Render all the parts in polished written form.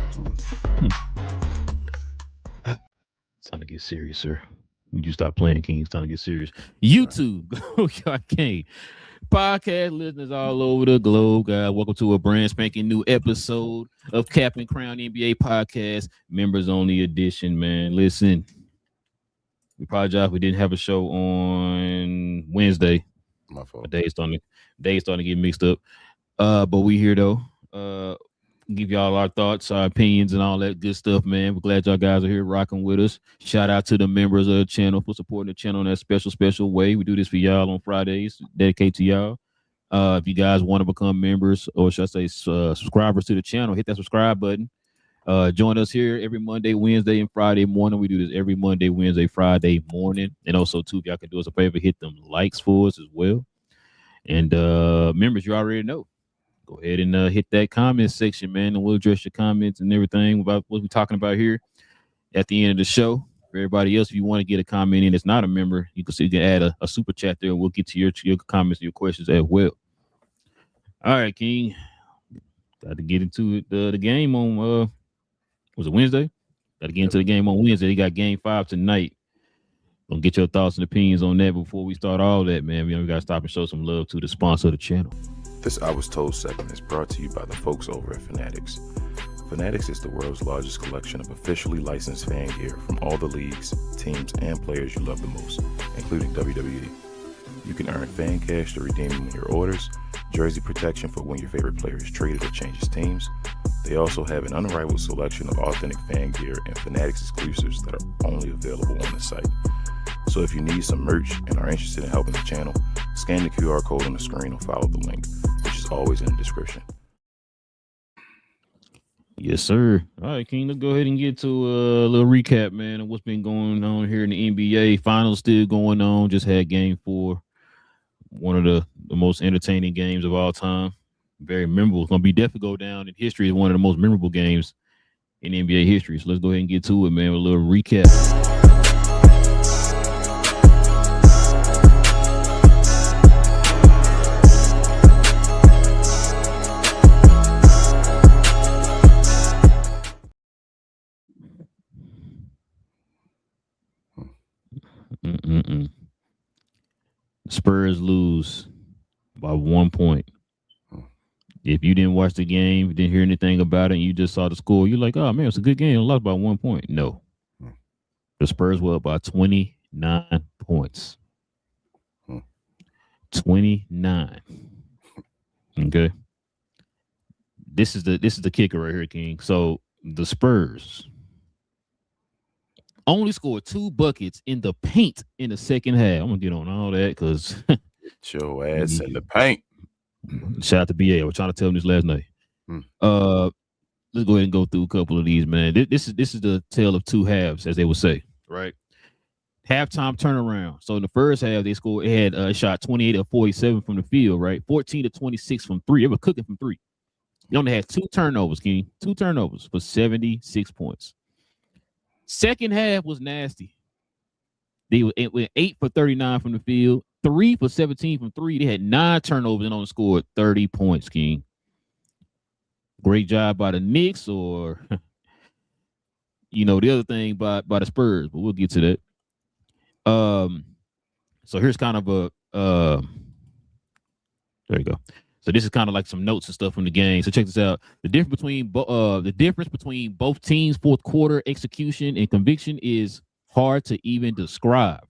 It's time to get serious, sir. You stop playing, King. It's time to get serious. Right. YouTube, GloYard King. Podcast listeners all over the globe, guys. Welcome to a brand spanking new episode of Cap and Crown NBA Podcast, members only edition, man. Listen, we apologize we didn't have a show on Wednesday. My fault. Days starting to get mixed up. But we here though. Give y'all our thoughts, our opinions, and all that good stuff, man. We're glad y'all guys are here rocking with us. Shout out to the members of the channel for supporting the channel in that special way. We do this for y'all on Fridays, dedicate to y'all. If you guys want to become members, or should I say subscribers to the channel, hit that subscribe button. Join us here every Monday, Wednesday, and Friday morning. We do this every Monday, Wednesday, Friday morning. And also, too, if y'all can do us a favor, hit them likes for us as well. And members, you already know. Go ahead and hit that comment section, man, and we'll address your comments and everything about what we're talking about here at the end of the show. For everybody else, if you want to get a comment in that's not a member, you can add a super chat there, and we'll get to your comments and your questions as well. All right, King. Got to get into it. The game on was it Wednesday? Got to get into the game on Wednesday. They got game 5 tonight. Gonna get your thoughts and opinions on that before we start all that, man. We got to stop and show some love to the sponsor of the channel. This I Was Told segment is brought to you by the folks over at Fanatics. Fanatics is the world's largest collection of officially licensed fan gear from all the leagues, teams, and players you love the most, including WWE. You can earn fan cash to redeem them in your orders, jersey protection for when your favorite player is traded or changes teams. They also have an unrivaled selection of authentic fan gear and Fanatics exclusives that are only available on the site. So if you need some merch and are interested in helping the channel, scan the QR code on the screen or follow the link, which is always in the description. Yes, sir. All right, King, let's go ahead and get to a little recap, man, of what's been going on here in the NBA. Finals still going on. Just had game 4. One of the most entertaining games of all time. Very memorable. It's going to be definitely go down in history as one of the most memorable games in NBA history. So let's go ahead and get to it, man, with a little recap. Spurs lose by 1 point. If you didn't watch the game, you didn't hear anything about it, and you just saw the score, you're like, oh, man, it's a good game. Lost by 1 point. No. The Spurs were up by 29 points. 29. Okay. This is the kicker right here, King. So the Spurs only scored 2 buckets in the paint in the second half. I'm gonna get on all that because Show ass in the paint. Shout out to BA. I was trying to tell him this last night. Let's go ahead and go through a couple of these, man. This is the tale of 2 halves, as they would say, right? Halftime turnaround. So in the first half, they scored. It had shot 28 of 47 from the field, right? 14 to 26 from 3. They were cooking from 3. They only had 2 turnovers, King. 2 turnovers for 76 points. Second half was nasty. They went 8 for 39 from the field, 3 for 17 from 3. They had 9 turnovers and only scored 30 points, King. Great job by the Knicks, or the other thing by the Spurs, but we'll get to that. So here's kind of there you go. So this is kind of like some notes and stuff from the game. So check this out. The difference between both teams' fourth quarter execution and conviction is hard to even describe.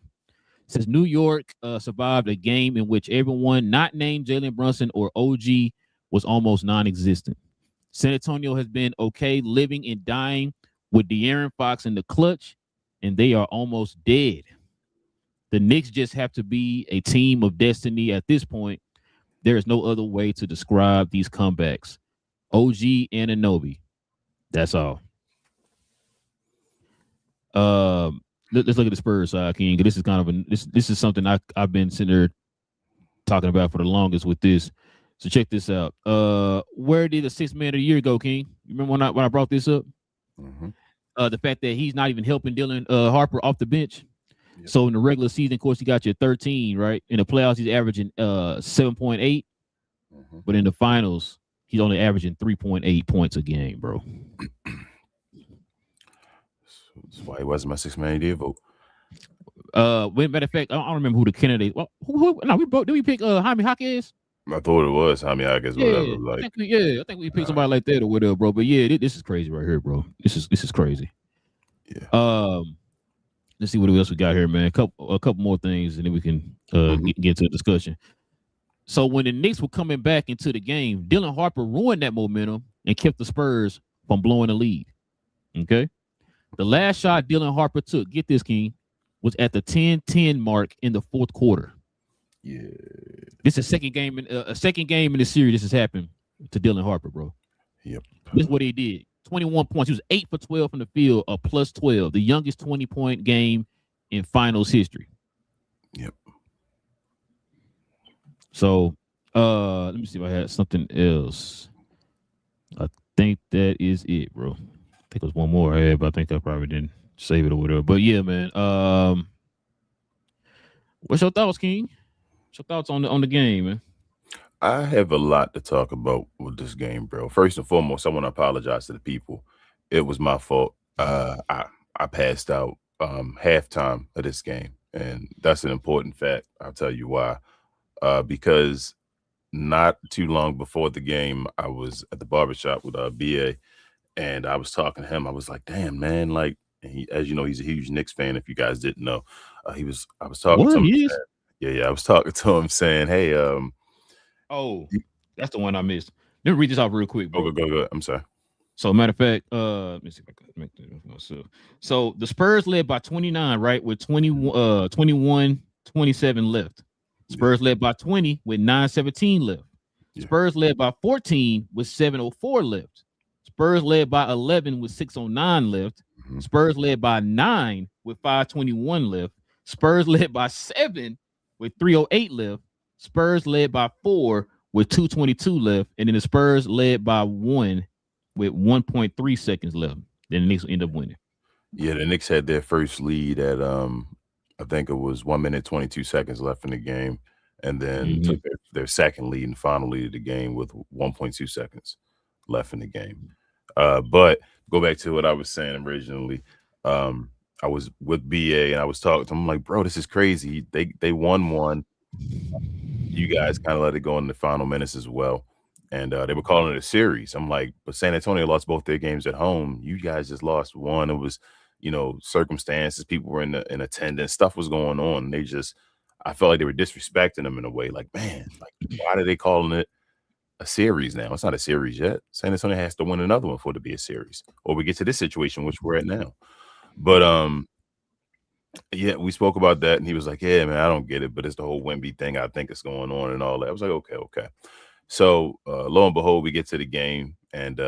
Since New York survived a game in which everyone not named Jalen Brunson or OG was almost non-existent. San Antonio has been okay living and dying with De'Aaron Fox in the clutch, and they are almost dead. The Knicks just have to be a team of destiny at this point. There is no other way to describe these comebacks. OG and Anunoby. That's all. Let's look at the Spurs side, King. This is kind of this is something I've been sitting there talking about for the longest with this. So check this out. Where did the 6th man of the year go, King? You remember when I brought this up? The fact that he's not even helping Dylan Harper off the bench. Yep. So in the regular season, of course, he got you 13, right? In the playoffs, he's averaging 7.8. But in the finals, he's only averaging 3.8 points a game, bro. He wasn't my sixth man of the year vote. Matter of fact, I don't remember who the candidate. Well, who? No, we both. Did we pick Jaime Jaquez? I thought it was Jaime Jaquez, whatever. Like, I think we picked somebody like that or whatever, bro. But yeah, this is crazy right here, bro. This is crazy. Yeah. Let's see what else we got here, man. A couple more things, and then we can get to the discussion. So when the Knicks were coming back into the game, Dylan Harper ruined that momentum and kept the Spurs from blowing the lead. Okay, the last shot Dylan Harper took, get this, King, was at the 10-10 mark in the fourth quarter. Yeah, this is a second game in the series. This has happened to Dylan Harper, bro. Yep. This is what he did. 21 points. He was 8 for 12 from the field, a plus 12, the youngest 20-point game in finals history. Yep. So, let me see if I had something else. I think that is it, bro. I think there's one more I had, but I think I probably didn't save it or whatever. But yeah, man. What's your thoughts, King? What's your thoughts on the game, man? I have a lot to talk about with this game, bro. First and foremost, I want to apologize to the people. It was my fault. I passed out halftime of this game, and that's an important fact. I'll tell you why. Because not too long before the game, I was at the barbershop with BA, and I was talking to him. I was like, "Damn, man!" Like, as you know, he's a huge Knicks fan. If you guys didn't know, I was talking to him. Yeah, I was talking to him saying, "Hey, oh, that's the one I missed. Let me read this off real quick, bro. Go. I'm sorry. So, matter of fact, let me see if I can make that myself. So, the Spurs led by 29, right, with 21, 27 left. Spurs led by 20 with 9:17 left. Yeah. Spurs led by 14 with 7:04 left. Spurs led by 11 with 6:09 left. Mm-hmm. Spurs led by 9 with 5:21 left. Spurs led by 7 with 3:08 left. Spurs led by 4 with 2:22 left. And then the Spurs led by 1 with 1.3 seconds left. Then the Knicks will end up winning. Yeah, the Knicks had their first lead at I think it was 1 minute 22 seconds left in the game, and then took their second lead and final lead of the game with 1.2 seconds left in the game. But go back to what I was saying originally. I was with BA and I was talking to him. I'm like, bro, this is crazy. They won one. You guys kind of let it go in the final minutes as well. And they were calling it a series. I'm like, but San Antonio lost both their games at home. You guys just lost one. It was, circumstances. People were in attendance. Stuff was going on. I felt like they were disrespecting them in a way. Like, man, why are they calling it a series now? It's not a series yet. San Antonio has to win another one for it to be a series, or we get to this situation which we're at now. But yeah, we spoke about that, and he was like, "Yeah, man, I don't get it, but it's the whole Wemby thing. I think it's going on and all that." I was like, "Okay." So lo and behold, we get to the game, and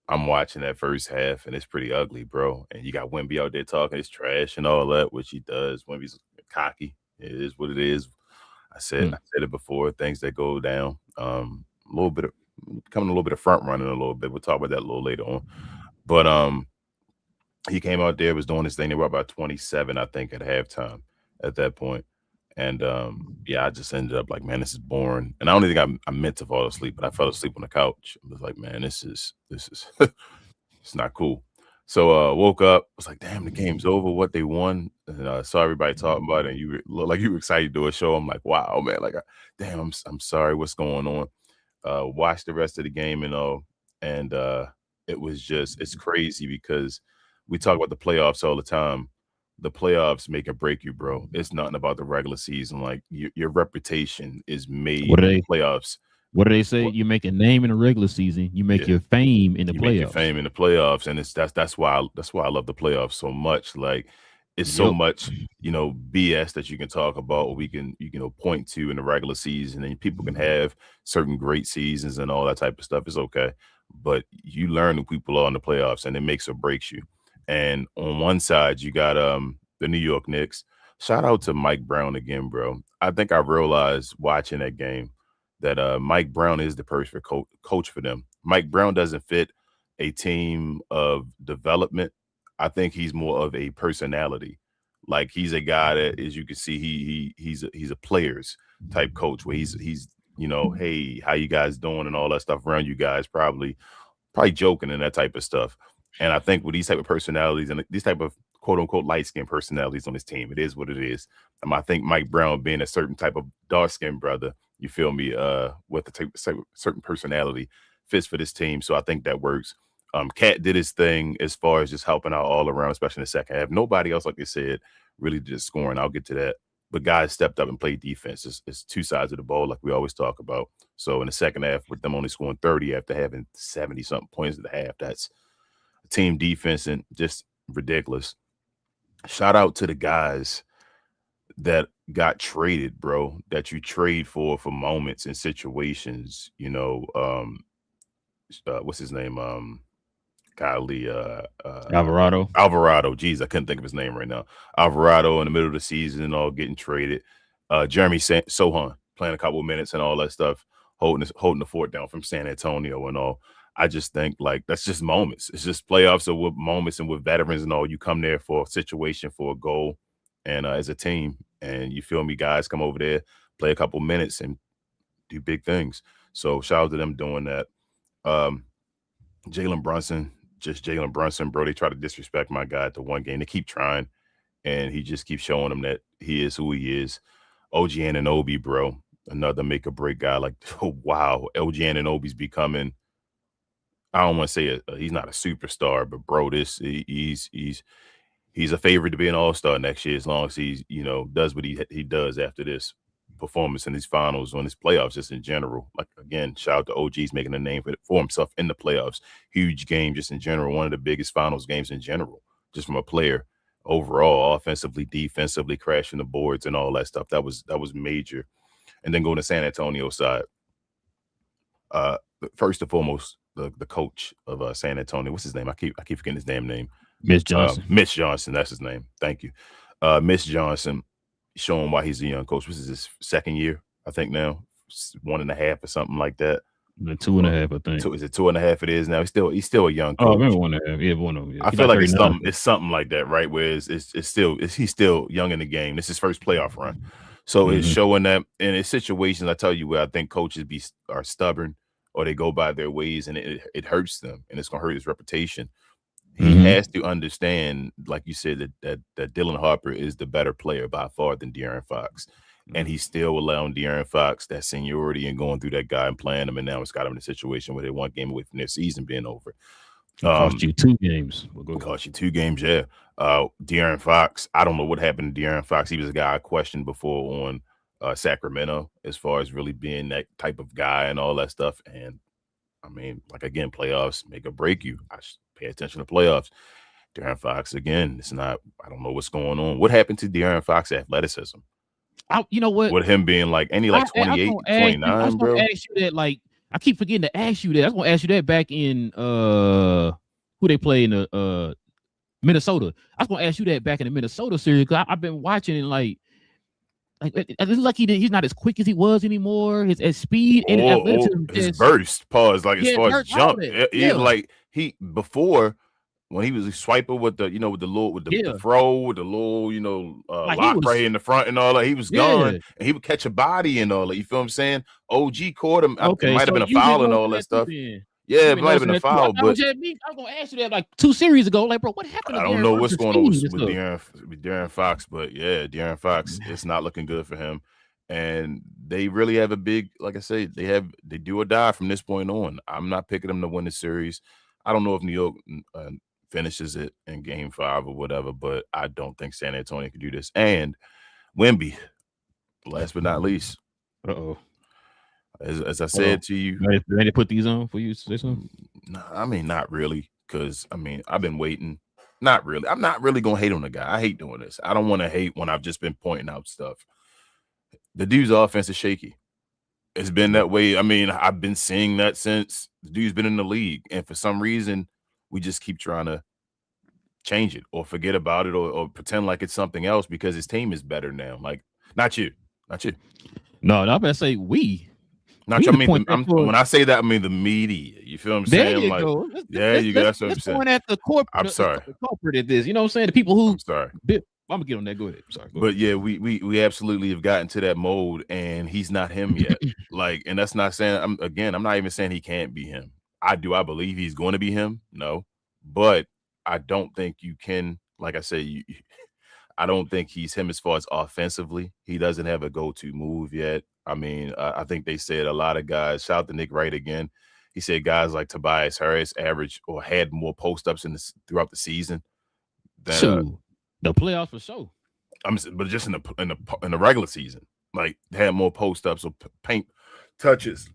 I'm watching that first half, and it's pretty ugly, bro. And you got Wemby out there talking his trash and all that, which he does. Wemby's cocky. It is what it is. I said it before. Things that go down. Becoming a little bit of front running a little bit. We'll talk about that a little later on. But he came out there, was doing his thing. They were about 27, I think, at halftime at that point. And I just ended up like, man, this is boring. And I don't think I meant to fall asleep, but I fell asleep on the couch. I was like, man, this is it's not cool. So woke up, was like, damn, the game's over. What, they won? And saw everybody talking about it, and you look like you were excited to do a show. I'm like, wow, man, like, damn, I'm sorry, what's going on? Watched the rest of the game and all, and it was just, it's crazy because we talk about the playoffs all the time. The playoffs make or break you, bro. It's nothing about the regular season. Like, your reputation is made in the playoffs. What do they say? You make a name in the regular season. You make your fame in the playoffs. Make your fame in the playoffs, and that's why I love the playoffs so much. Like, it's so much, BS that you can talk about, or you can point to in the regular season, and people can have certain great seasons and all that type of stuff. It's okay, but you learn who people are in the playoffs, and it makes or breaks you. And on one side, you got the New York Knicks. Shout out to Mike Brown again, bro. I think I realized watching that game that Mike Brown is the perfect coach for them. Mike Brown doesn't fit a team of development. I think he's more of a personality. Like, he's a guy that, as you can see, he's a players type coach, where he's hey, how you guys doing and all that stuff around you guys, probably joking and that type of stuff. And I think with these type of personalities and these type of quote unquote light skinned personalities on his team. It is what it is. I think Mike Brown being a certain type of dark skinned brother, you feel me, with a certain personality fits for this team. So I think that works. Cat did his thing as far as just helping out all around, especially in the second half. Nobody else, like they said, really did scoring. I'll get to that. But guys stepped up and played defense. It's two sides of the ball, like we always talk about. So in the second half, with them only scoring 30 after having 70-something points at the half, that's team defense and just ridiculous. Shout out to the guys that got traded, bro, that you trade for moments and situations. You know, what's his name? Golly, Alvarado. Geez, I couldn't think of his name right now. Alvarado in the middle of the season and all getting traded. Jeremy Sohan playing a couple of minutes and all that stuff, holding the fort down from San Antonio and all. I just think like that's just moments. It's just playoffs or with moments and with veterans and all. You come there for a situation, for a goal, and as a team, and you feel me, guys come over there, play a couple minutes, and do big things. So shout out to them doing that. Jalen Brunson, bro. They try to disrespect my guy at the one game. They keep trying, and he just keeps showing them that he is who he is. OG Anunoby, bro, another make or break guy. Like, oh, wow, OG Anunoby's becoming. I don't want to say he's not a superstar, but bro, he's a favorite to be an all-star next year as long as he's does what he does after this performance in these finals, on his playoffs, just in general. Like, again, shout out to OG's making a name for himself in the playoffs. Huge game just in general, one of the biggest finals games in general, just from a player overall, offensively, defensively, crashing the boards and all that stuff. That was major. And then going to San Antonio side, first and foremost, the coach of San Antonio, what's his name? I keep forgetting his damn name. Mitch Johnson. Mitch Johnson, that's his name. Thank you. Mitch Johnson, showing why he's a young coach. This is his second year, I think now, 1.5 or something like that. 2.5, I think. Is it 2.5? It is now. He's still a young coach. Oh, maybe 1.5. Yeah, 1.5. I feel like it's something like that, right? Where he's still young in the game. This is his first playoff run, so it's showing that in his situations. I tell you where I think coaches are stubborn or they go by their ways, and it hurts them, and it's gonna hurt his reputation. He has to understand, like you said, that Dylan Harper is the better player by far than De'Aaron Fox. And he's still allowing De'Aaron Fox that seniority and going through that guy and playing him. And now it's got him in a situation where they're one game away from their season being over. Cost you 2 games. Cost you 2 games, yeah. De'Aaron Fox, I don't know what happened to De'Aaron Fox. He was a guy I questioned before on Sacramento as far as really being that type of guy and all that stuff. And I mean, like, again, playoffs make or break you. I should pay attention to playoffs. De'Aaron Fox, again, I don't know what's going on. What happened to De'Aaron Fox's athleticism? You know what? With him being like, 28, 29, I was bro? Ask you that, like, I keep forgetting to ask you that. I was going to ask you that back in, who they play in the Minnesota. I was going to ask you that back in the Minnesota series because I've been watching it, like it looks like he's not as quick as he was anymore. His speed and his burst, pause, like, as far as jump, even like before when he was a swiper with the throw with the little like lock right in the front and all that, he was gone and he would catch a body and all that. You feel what I'm saying? OG caught him. Okay, it might have been a foul and all that stuff. Yeah, it might have been a foul, but I was gonna ask you that like 2 series ago. Like, bro, what happened? I don't know what's going on with De'Aaron Fox, but yeah, De'Aaron Fox, it's not looking good for him. And they really have a big, like I say, they do or die from this point on. I'm not picking them to win the series. I don't know if New York finishes it in Game 5 or whatever, but I don't think San Antonio can do this. And Wemby, last but not least. As I said to you, they put these on for you to say something? No, I mean, not really, because I mean, I've been waiting. Not really. I'm not really gonna hate on the guy. I hate doing this. I don't want to hate when I've just been pointing out stuff. The dude's offense is shaky. It's been that way. I mean, I've been seeing that since the dude's been in the league, and for some reason, we just keep trying to change it or forget about it or pretend like it's something else because his team is better now. Like, not you. No, I'm gonna say we. Not you. I mean, when I say that, I mean the media. You feel what I'm saying? There you go. That's what I'm saying. At the corporate. I'm sorry. The corporate at this. You know what I'm saying? The people who. I'm sorry. I'm gonna get on that. Go ahead. Sorry. But yeah, we absolutely have gotten to that mode, and he's not him yet. Like, and that's not saying. I'm not even saying he can't be him. I believe he's going to be him. No, but I don't think you can like I said, I don't think he's him as far as offensively. He doesn't have a go-to move yet. I mean, I think they said a lot of guys. Shout out to Nick Wright again. He said guys like Tobias Harris averaged or had more post-ups throughout the season than So the playoffs for sure. but just in the regular season, like had more post-ups or paint touches.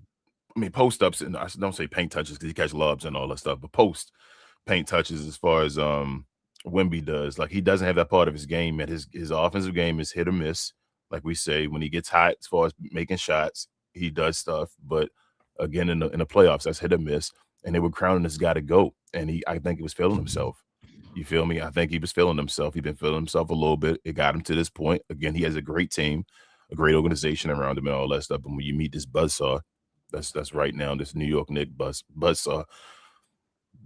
I mean, post-ups, and I don't say paint touches because he catch lobs and all that stuff, but paint touches as far as Wemby does. Like, he doesn't have that part of his game, and his offensive game is hit or miss. Like we say, when he gets hot as far as making shots, he does stuff. But again, in the playoffs, that's hit or miss. And they were crowning this guy to GOAT, and I think he was feeling himself. You feel me? I think he was feeling himself. He's been feeling himself a little bit. It got him to this point. Again, he has a great team, a great organization around him, and all that stuff. And when you meet this buzzsaw, that's right now, this New York Knicks buzzsaw,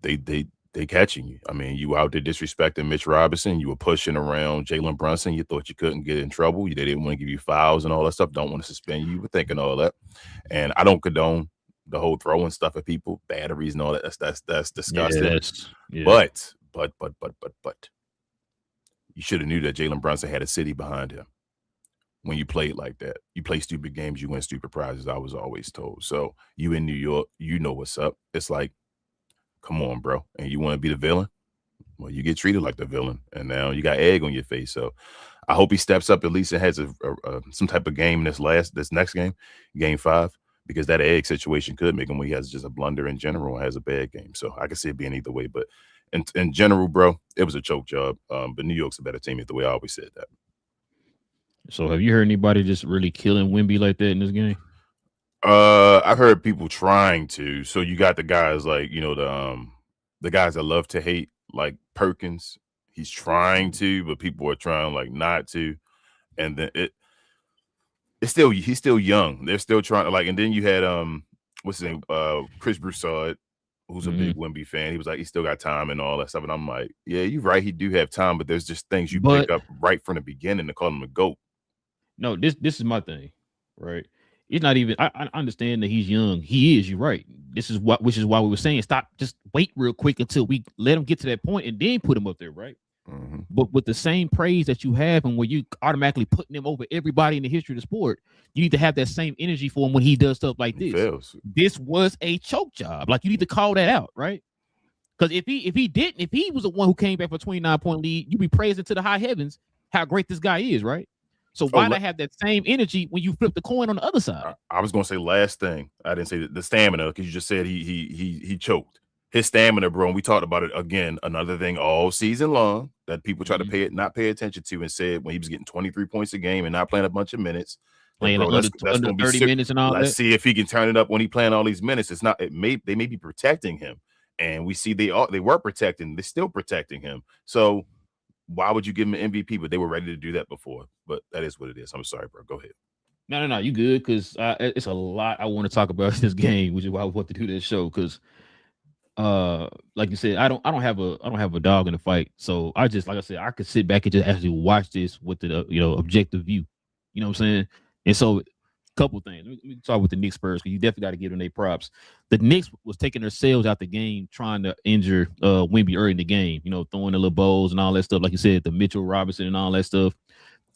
they catching you. I mean, you out there disrespecting Mitch Robinson. You were pushing around Jalen Brunson. You thought you couldn't get in trouble. They didn't want to give you fouls and all that stuff. Don't want to suspend you. You were thinking all that. And I don't condone the whole throwing stuff at people, batteries and all that. That's disgusting. Yeah. But you should have knew that Jalen Brunson had a city behind him. When you played like that, you play stupid games, you win stupid prizes. I was always told. So you in New York, you know what's up. It's like, come on, bro. And you want to be the villain? Well, you get treated like the villain. And now you got egg on your face. So I hope he steps up at least and has some type of game this next game, game 5, because that egg situation could make him when he has just a blunder in general and has a bad game. So I can see it being either way. But in general, bro, it was a choke job. But New York's a better team the way I always said that. So have you heard anybody just really killing Wemby like that in this game? I've heard people trying to. So you got the guys like, the guys that love to hate, like Perkins. He's trying to, but people are trying like not to. And then he's still young. They're still trying to like, and then you had what's his name? Chris Broussard, who's a big Wemby fan. He was like, he still got time and all that stuff. And I'm like, yeah, you're right. He do have time, but there's just things you pick up right from the beginning to call him a GOAT. No, this is my thing, right? It's not even. I understand that he's young. He is. You're right. Which is why we were saying stop. Just wait real quick until we let him get to that point and then put him up there, right? Mm-hmm. But with the same praise that you have and when you automatically putting him over everybody in the history of the sport, you need to have that same energy for him when he does stuff like this. This was a choke job. Like, you need to call that out, right? Because if he was the one who came back for a 29-point lead, you'd be praising to the high heavens how great this guy is, right? So why not have that same energy when you flip the coin on the other side? I was going to say last thing. I didn't say the stamina because you just said he choked. His stamina, bro, and we talked about it again, another thing all season long that people try to not pay attention to, and said when he was getting 23 points a game and not playing a bunch of minutes. Playing under 30 minutes and all that. Let's see if he can turn it up when he playing all these minutes. They may be protecting him. And we see they were protecting, they're still protecting him. So why would you give him an MVP? But they were ready to do that before. But that is what it is. I'm sorry, bro. Go ahead. No, you good? Because it's a lot I want to talk about this game, which is why I want to do this show. Because, like you said, I don't have a dog in the fight. So I just, like I said, I could sit back and just actually watch this with the objective view. You know what I'm saying? And so, couple things. Let me start with the Knicks first, because you definitely got to give them their props. The Knicks was taking themselves out the game, trying to injure Wemby early in the game. Throwing the little bowls and all that stuff. Like you said, the Mitchell Robinson and all that stuff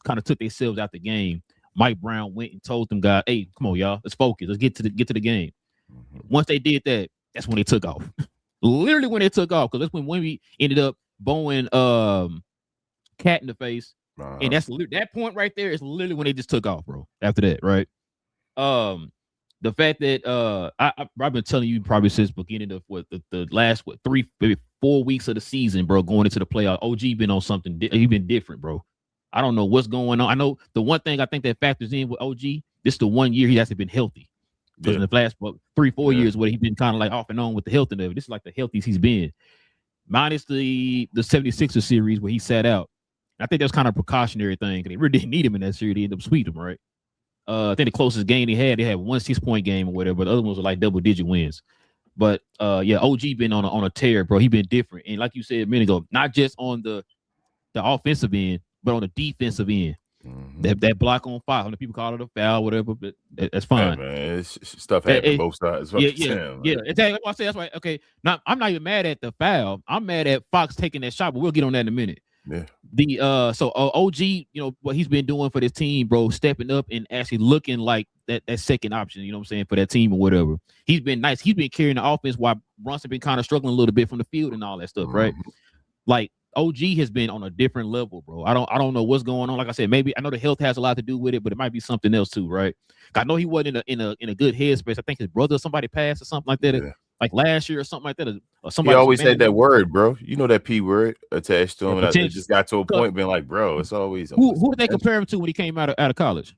kind of took themselves out the game. Mike Brown went and told them guys, "Hey, come on, y'all, let's focus. Let's get to the game." Mm-hmm. Once they did that, that's when they took off. Literally when they took off, because that's when Wemby ended up bowing Cat in the face. Uh-huh. And that point right there is literally when they just took off, bro. After that, right? The fact that I've been telling you probably since beginning of the last 3 maybe 4 weeks of the season, bro, going into the playoff. OG been on something. He been different, bro. I don't know what's going on. I know the one thing I think that factors in with OG, this is the 1 year he hasn't been healthy. Because in the last 3-4 years, where he's been kind of like off and on with the health and everything. This is like the healthiest he's been, minus the 76ers series where he sat out. I think that was kind of a precautionary thing because they really didn't need him in that series. They ended up sweeping him, right? I think the closest game they had 1 6-point game or whatever, but the other ones were like double-digit wins. But OG been on a tear, bro. He been different, and like you said a minute ago, not just on the offensive end, but on the defensive end. Mm-hmm. That block on foul, the people call it a foul, whatever, but that's fine. Yeah, man, stuff happens both sides. Yeah. Exactly. I say that's right. Okay, now I'm not even mad at the foul. I'm mad at Fox taking that shot, but we'll get on that in a minute. Yeah. So OG, you know what he's been doing for this team, bro, stepping up and actually looking like that second option, you know what I'm saying, for that team or whatever. He's been nice. He's been carrying the offense while Brunson been kind of struggling a little bit from the field and all that stuff, right? Like OG has been on a different level, bro. I don't know what's going on. Like I said, maybe I know the health has a lot to do with it, but it might be something else too, right? I know he wasn't in a good headspace. I think his brother or somebody passed or something like that. Yeah. Like last year or something like that. Or He somebody always had that word, bro. You know that P word attached to him. Yeah, and it just got to a point being like, bro, it's always who did they compare him to when he came out of college?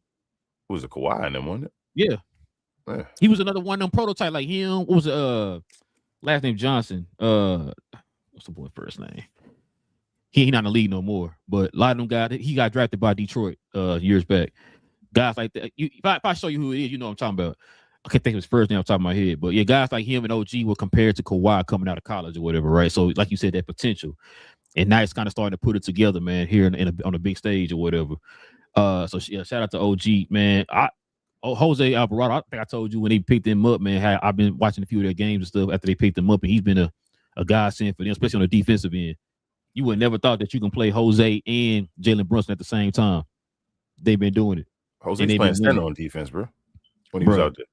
Who was a Kawhi in them, wasn't it? Yeah. He was another one of them prototype like him. What was last name Johnson? What's the boy first name? He not in the league no more. But a lot of them guys, he got drafted by Detroit years back. Guys like that. If I show you who it is, you know what I'm talking about. I can't think of his first name off the top of my head, but yeah, guys like him and OG were compared to Kawhi coming out of college or whatever, right? So, like you said, that potential, and now it's kind of starting to put it together, man. Here on a big stage or whatever. So yeah, shout out to OG, man. Jose Alvarado. I think I told you when they picked him up, man. I've been watching a few of their games and stuff after they picked him up, and he's been a godsend for them, especially on the defensive end. You would never thought that you can play Jose and Jalen Brunson at the same time. They've been doing it. Jose's playing center on defense, bro. When he was out there.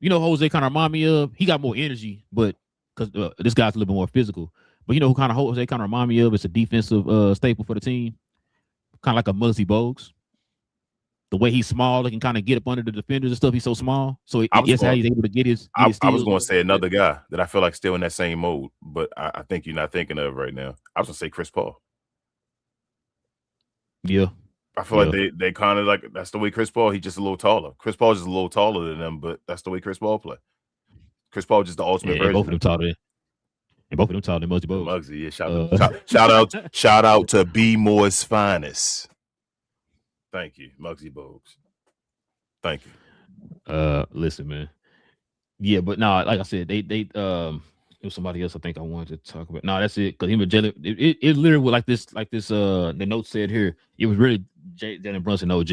You know, Jose kind of remind me of, he got more energy, but because this guy's a little bit more physical. But you know who kind of Jose kind of remind me of? It's a defensive staple for the team. Kind of like a Muggsy Bogues. The way he's small, he can kind of get up under the defenders and stuff. He's so small. So that's how he's able to get his I was going to say another guy that I feel like still in that same mode, but I think you're not thinking of right now. I was going to say Chris Paul. Yeah. I feel like they kind of like, that's the way Chris Paul, he's just a little taller. Chris Paul is just a little taller than them, but that's the way Chris Paul play. Chris Paul just the ultimate version. Both of them taller than Muggsy Bogues. Muggsy, yeah. Shout out to B Moore's finest. Thank you, Muggsy Bogues. Thank you. Listen, man. Yeah, but no, like I said, they it was somebody else I think I wanted to talk about. No, that's it. Because him and Jalen, it literally was like this, the note said here. It was really Jalen Brunson OG.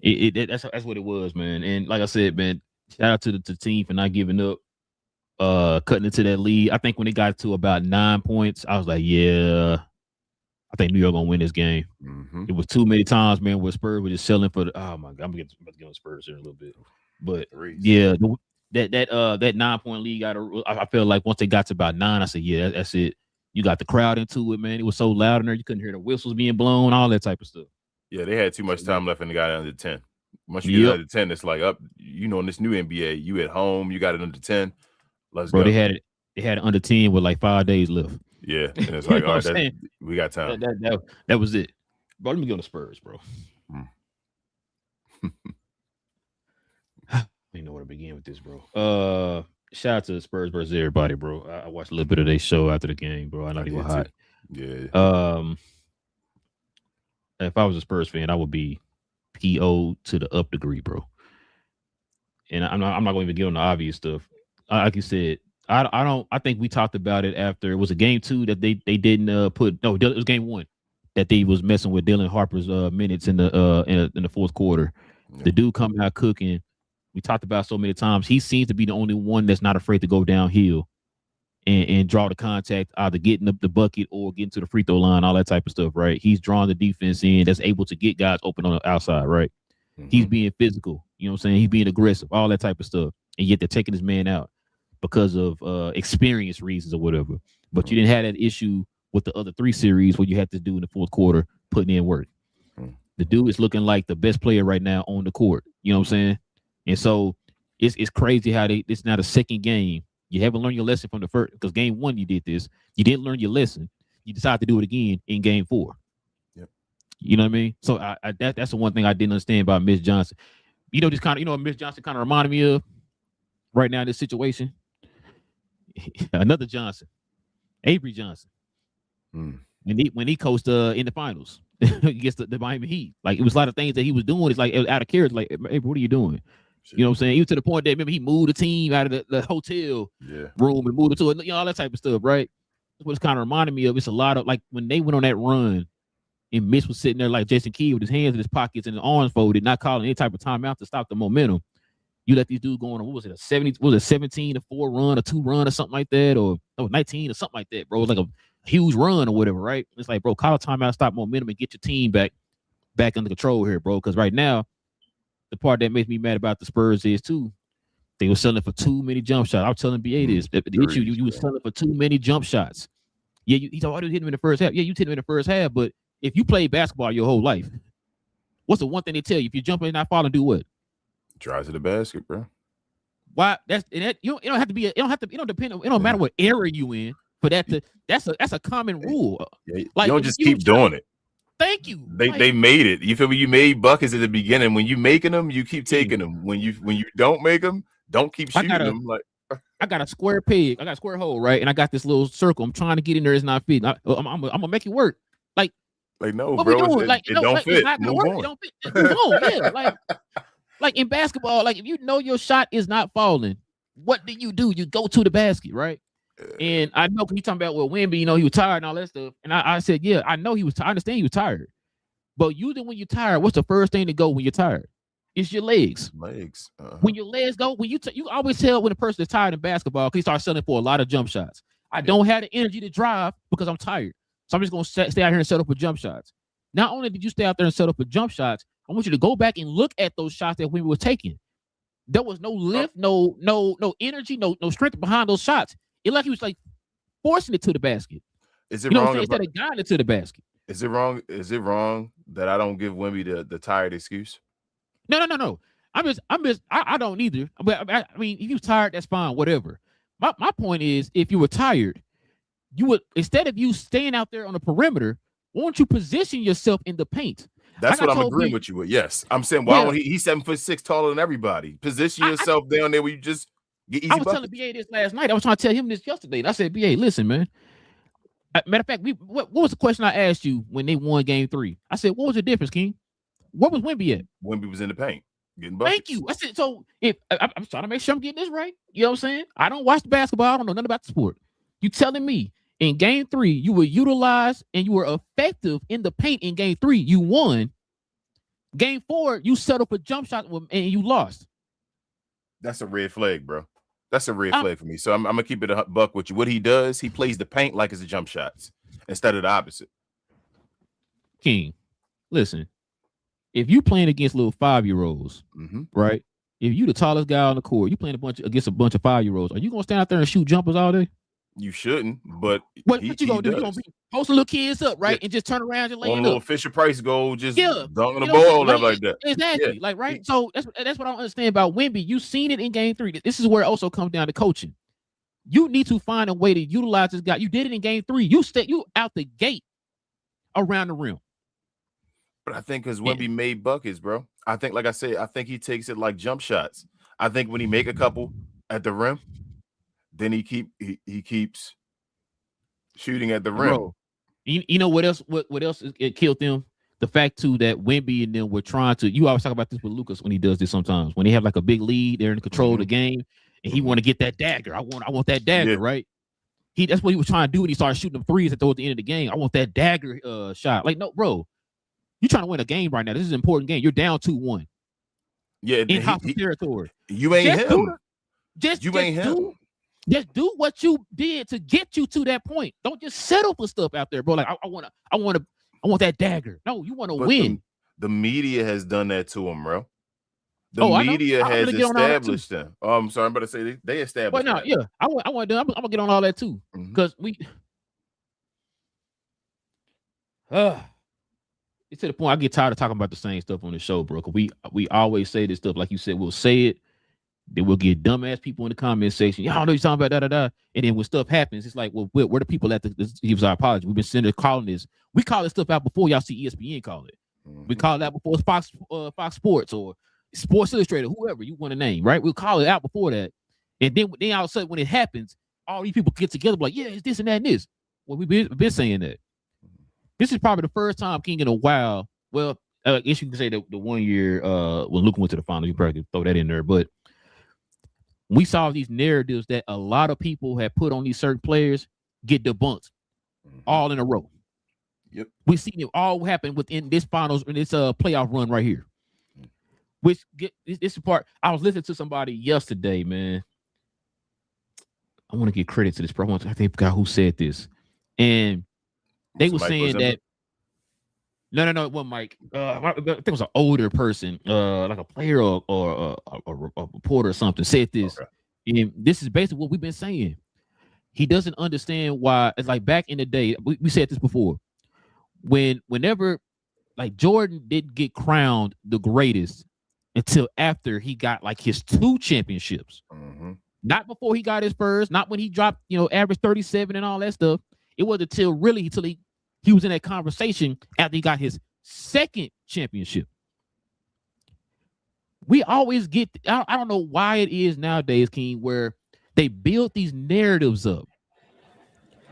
That's what it was, man. And like I said, man, shout out to the team for not giving up, cutting into that lead. I think when it got to about 9 points, I was like, yeah, I think New York gonna win this game. It was too many times, man, where Spurs were just selling for the. Oh my God, I'm about to get on Spurs here in a little bit, but yeah, that 9 point lead I feel like once they got to about 9, I said, yeah, that's it. You got the crowd into it, man. It was so loud in there, you couldn't hear the whistles being blown, all that type of stuff. Yeah, they had too much time left and they got it under 10. Once you get under 10, it's like up. You know, in this new NBA, you at home, you got it under 10. Let's go. They had it under 10 with like 5 days left. Yeah, and it's like, all right, we got time. That was it. Bro, let me get on the Spurs, bro. I don't know where to begin with this, bro. Shout out to the Spurs versus everybody, bro. I watched a little bit of their show after the game, bro. I know they were hot. Yeah. If I was a Spurs fan, I would be PO to the up degree, bro. And I'm not going to even get on the obvious stuff. Like you said, I think we talked about it after it was a game 2 that they didn't put. No, it was game 1 that they was messing with Dylan Harper's minutes in the fourth quarter. Yeah. The dude coming out cooking. We talked about so many times. He seems to be the only one that's not afraid to go downhill and draw the contact, either getting up the bucket or getting to the free throw line, all that type of stuff, right? He's drawing the defense in that's able to get guys open on the outside, right? He's being physical, you know what I'm saying? He's being aggressive, all that type of stuff. And yet they're taking his man out because of experience reasons or whatever. But you didn't have that issue with the other 3 series where you had to do in the fourth quarter, putting in work. The dude is looking like the best player right now on the court. You know what I'm saying? And so it's crazy how it's not a second game. You haven't learned your lesson from the first, because game 1 you did this. You didn't learn your lesson. You decided to do it again in game 4. Yep. You know what I mean? So that's the one thing I didn't understand about Mitch Johnson. You know, just kind of, you know, Mitch Johnson kind of reminded me of right now in this situation. Another Johnson, Avery Johnson. When he coached in the finals against the Miami Heat, like it was a lot of things that he was doing. It's like out of character. Like, hey, what are you doing? You know what I'm saying? Even to the point that remember he moved the team out of the hotel room and moved it to it, you know, all that type of stuff, right? That's what it's kind of reminding me of. It's a lot of like when they went on that run and Mitch was sitting there like Jason Kidd with his hands in his pockets and his arms folded, not calling any type of timeout to stop the momentum. You let these dudes go on, what was it, a 17 to 4 run, a 2 run or something like that, or 19 or something like that, bro. It was like huge run or whatever, right? It's like, bro, call a timeout, stop momentum, and get your team back under control here, bro. Because right now, the part that makes me mad about the Spurs is too, they were selling for too many jump shots. I was telling BA this. The issue, you were selling for too many jump shots. Yeah, he thought, I was hitting him in the first half. Yeah, you hit him in the first half, but if you play basketball your whole life, what's the one thing they tell you? If you jump in and not falling, do what? Drive to the basket, bro. Why? It don't have to be. It don't depend. It don't matter what area you in. For that to that's a common rule. Yeah, like, you don't just keep doing it. Thank you. They made it. You feel me? You made buckets at the beginning. When you making them, you keep taking them. When you don't make them, don't keep shooting them. Like I got a square peg. I got a square hole, right? And I got this little circle. I'm trying to get in there. It's not fitting. I'm gonna make it work. Like no, what bro. We doing? It don't fit. It's not gonna work. It don't fit. Just move on. Yeah. Like in basketball, like if you know your shot is not falling, what do? You go to the basket, right? And I know you talking about Wemby, he was tired and all that stuff. And I said, yeah, I know he was. I understand he was tired. But usually when you're tired, what's the first thing to go when you're tired? It's your legs. When your legs go, when you always tell when a person is tired in basketball because he starts selling for a lot of jump shots. I don't have the energy to drive because I'm tired. So I'm just going to stay out here and set up for jump shots. Not only did you stay out there and set up for jump shots, I want you to go back and look at those shots that we were taking. There was no lift, no energy, no strength behind those shots. It like he was like forcing it to the basket. Is it wrong instead of guiding it to the basket? Is it wrong that I don't give Wemby the tired excuse? No. I don't either. But I mean, if you're tired, that's fine, whatever. My point is, if you were tired, you would, instead of you staying out there on the perimeter, won't you position yourself in the paint? That's what I'm agreeing with you with. Yes. I'm saying, why don't he's 7'6" taller than everybody. Position yourself down there where you just get easy I was buckets. telling BA this last night. I was trying to tell him this yesterday. And I said, BA, listen, man. Matter of fact, what was the question I asked you when they won game 3? I said, what was the difference, King? What was Wemby at? Wemby was in the paint, getting buckets. Thank you. I said, so if I'm trying to make sure I'm getting this right. You know what I'm saying? I don't watch the basketball. I don't know nothing about the sport. You telling me in game 3, you were utilized and you were effective in the paint in game 3. You won. Game 4, you settled for jump shot and you lost. That's a red flag, bro. That's a red flag for me. So I'm gonna keep it a buck with you. What he does, he plays the paint like it's a jump shots instead of the opposite. King, listen. If you playing against little 5-year-olds, right? If you the tallest guy on the court, you playing against a bunch of 5-year-olds, are you gonna stand out there and shoot jumpers all day? You shouldn't, but what you gonna do? You gonna be posting little kids up, right? And just turn around and lay on it a little up. Fisher Price goal, just dunk on the ball, ball, like that. Exactly. Like, right. So that's what I don't understand about Wemby. You seen it in game 3. This is where it also comes down to coaching. You need to find a way to utilize this guy. You did it in game 3. You out the gate around the rim. But I think because Wemby made buckets, bro. I think, like I said, I think he takes it like jump shots. I think when he make a couple at the rim, then he keeps shooting at the rim. Bro, you know what else? What else it killed them? The fact too that Wemby and them were trying to. You always talk about this with Lucas when he does this sometimes. When they have like a big lead, they're in control of the game, and he want to get that dagger. I want that dagger, right? That's what he was trying to do when he started shooting them threes at the end of the game. I want that dagger shot. Like, no, bro, you're trying to win a game right now. This is an important game. You're down 2-1. Yeah, in hostile territory. You ain't him. Just do what you did to get you to that point. Don't just settle for stuff out there, bro. Like I want that dagger. No, you want to win. The media has done that to him, bro. The media has established them. Oh, I'm sorry, I'm about to say they established. But no, yeah, I'm gonna get on all that too, because it's to the point I get tired of talking about the same stuff on the show, bro. Because we always say this stuff, like you said, we'll say it. Then we'll get dumbass people in the comment section. Y'all know you're talking about da. And then when stuff happens, it's like, well, where the people at he was our apology. We've been sitting there calling this. We call this stuff out before y'all see ESPN call it. We call it out before Fox Sports or Sports Illustrated, whoever you want to name, right? We'll call it out before that. And then all of a sudden when it happens, all these people get together like, yeah, it's this and that and this. Well, we've been saying that. This is probably the first time, King, in a while. Well, I guess you can say the 1 year when Luka went to the finals, you probably could throw that in there, but we saw these narratives that a lot of people had put on these certain players get debunked all in a row. Yep. We've seen it all happen within this finals and this playoff run right here. Which this part, I was listening to somebody yesterday, man. I want to give credit to this bro. I think I forgot who said this. and they Was were Mike saying that no, it wasn't Mike. I think it was an older person, like a player or a reporter or something, said this. Okay. And this is basically what we've been saying. He doesn't understand why. It's like back in the day, we said this before. Whenever like Jordan didn't get crowned the greatest until after he got like his 2 championships. Mm-hmm. Not before he got his first, not when he dropped, average 37 and all that stuff. It was until he was in that conversation after he got his 2nd championship. We always get, I don't know why it is nowadays, King, where they build these narratives up.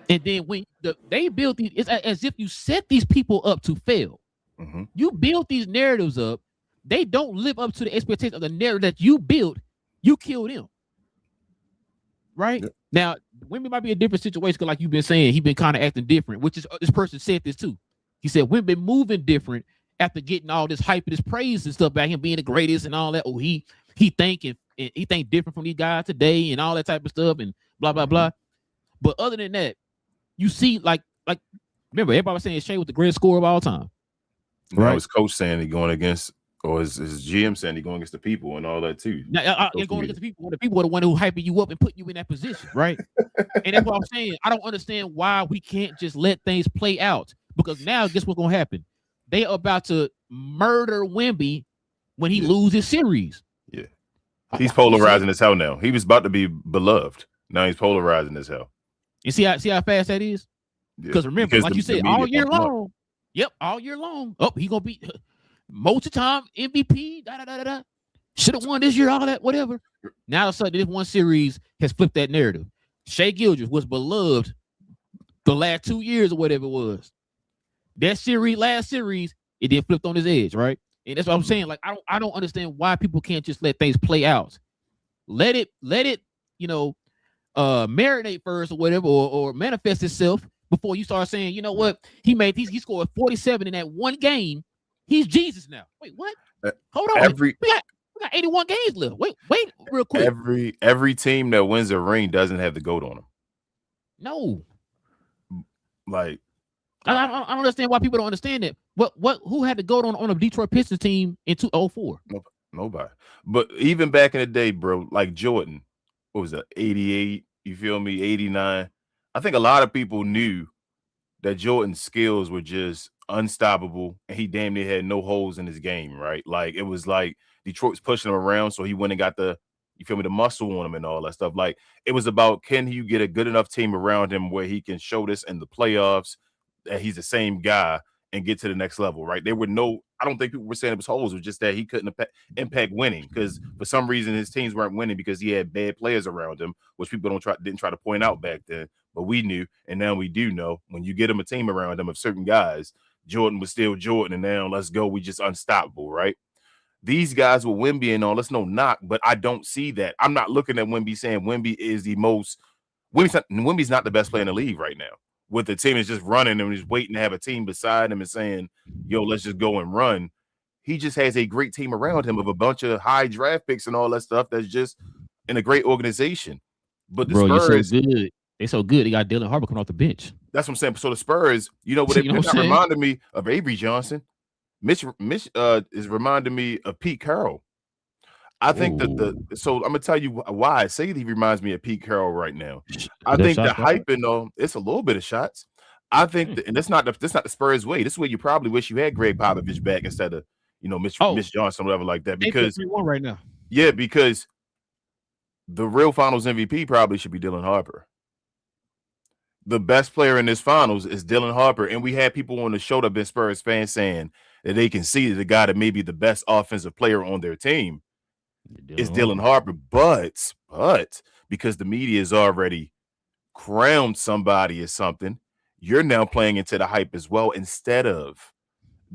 And then when they build these, it's as if you set these people up to fail. Mm-hmm. You build these narratives up. They don't live up to the expectation of the narrative that you built. You kill them. Right? Yep. Now, women might be a different situation because, like you've been saying, he's been kind of acting different, which is this person said this too. He said, women been moving different after getting all this hype and this praise and stuff about him being the greatest and all that. Oh, he think different from these guys today and all that type of stuff and blah, blah, blah. But other than that, you see, like remember, everybody was saying Shea was the greatest scorer of all time. Right? His coach saying he going against, or his GM saying he going against the people and all that too. Now, going against the people. The people are the one who hyping you up and putting you in that position, right? And that's what I'm saying. I don't understand why we can't just let things play out, because now guess what's gonna happen? They are about to murder Wemby when he loses series. Yeah, he's polarizing as hell now. He was about to be beloved. Now he's polarizing as hell. You see how fast that is? Because remember, like you said, all year long. Yep, all year long. Oh, he gonna be multi-time MVP. Should have won this year. All that, whatever. Now, all of a sudden, this one series has flipped that narrative. Shai Gilgeous was beloved the last 2 years or whatever it was. That last series, it then flipped on his edge, right? And that's what I'm saying. Like, I don't understand why people can't just let things play out. Let it, marinate first or whatever, or manifest itself before you start saying, you know what, he scored 47 in that one game. He's Jesus now. Wait, what? Hold on. We got 81 games left. Wait, real quick. Every team that wins a ring doesn't have the GOAT on them. No. Like, I don't understand why people don't understand that. Who had the GOAT on a Detroit Pistons team in 2004? Nobody. But even back in the day, bro, like Jordan, what was that? 88, you feel me? 89. I think a lot of people knew that Jordan's skills were just unstoppable, and he damn near had no holes in his game, right? Like, it was like Detroit's pushing him around, so he went and got the muscle on him and all that stuff. Like, it was about, can you get a good enough team around him where he can show this in the playoffs that he's the same guy and get to the next level, right? I don't think people were saying it was holes. It was just that he couldn't impact winning, because for some reason his teams weren't winning because he had bad players around him, which people didn't try to point out back then. But we knew, and now we do know, when you get him a team around him of certain guys, Jordan was still Jordan, and now let's go. We just unstoppable, right? These guys with Wemby and all, let's no knock, but I don't see that. I'm not looking at Wemby saying Wemby is Wemby's not the best player in the league right now. With the team is just running and just waiting to have a team beside him and saying, yo, let's just go and run. He just has a great team around him of a bunch of high draft picks and all that stuff that's just in a great organization. But the Spurs, you're so good. They're so good. They got Dylan Harper coming off the bench. That's what I'm saying. So the Spurs, what it reminded me of Avery Johnson. Mitch is reminding me of Pete Carroll. I think so I'm gonna tell you why I say he reminds me of Pete Carroll right now. I think the hype and it's a little bit of shots. I think and that's not the Spurs way. This is where you probably wish you had Greg Popovich back instead of Mitch Johnson, whatever like that. Because right now. Yeah, because the real finals MVP probably should be Dylan Harper. The best player in this finals is Dylan Harper, and we had people on the show that have been Spurs fans saying that they can see the guy that may be the best offensive player on their team is Dylan Harper, but because the media has already crowned somebody as something, you're now playing into the hype as well. Instead of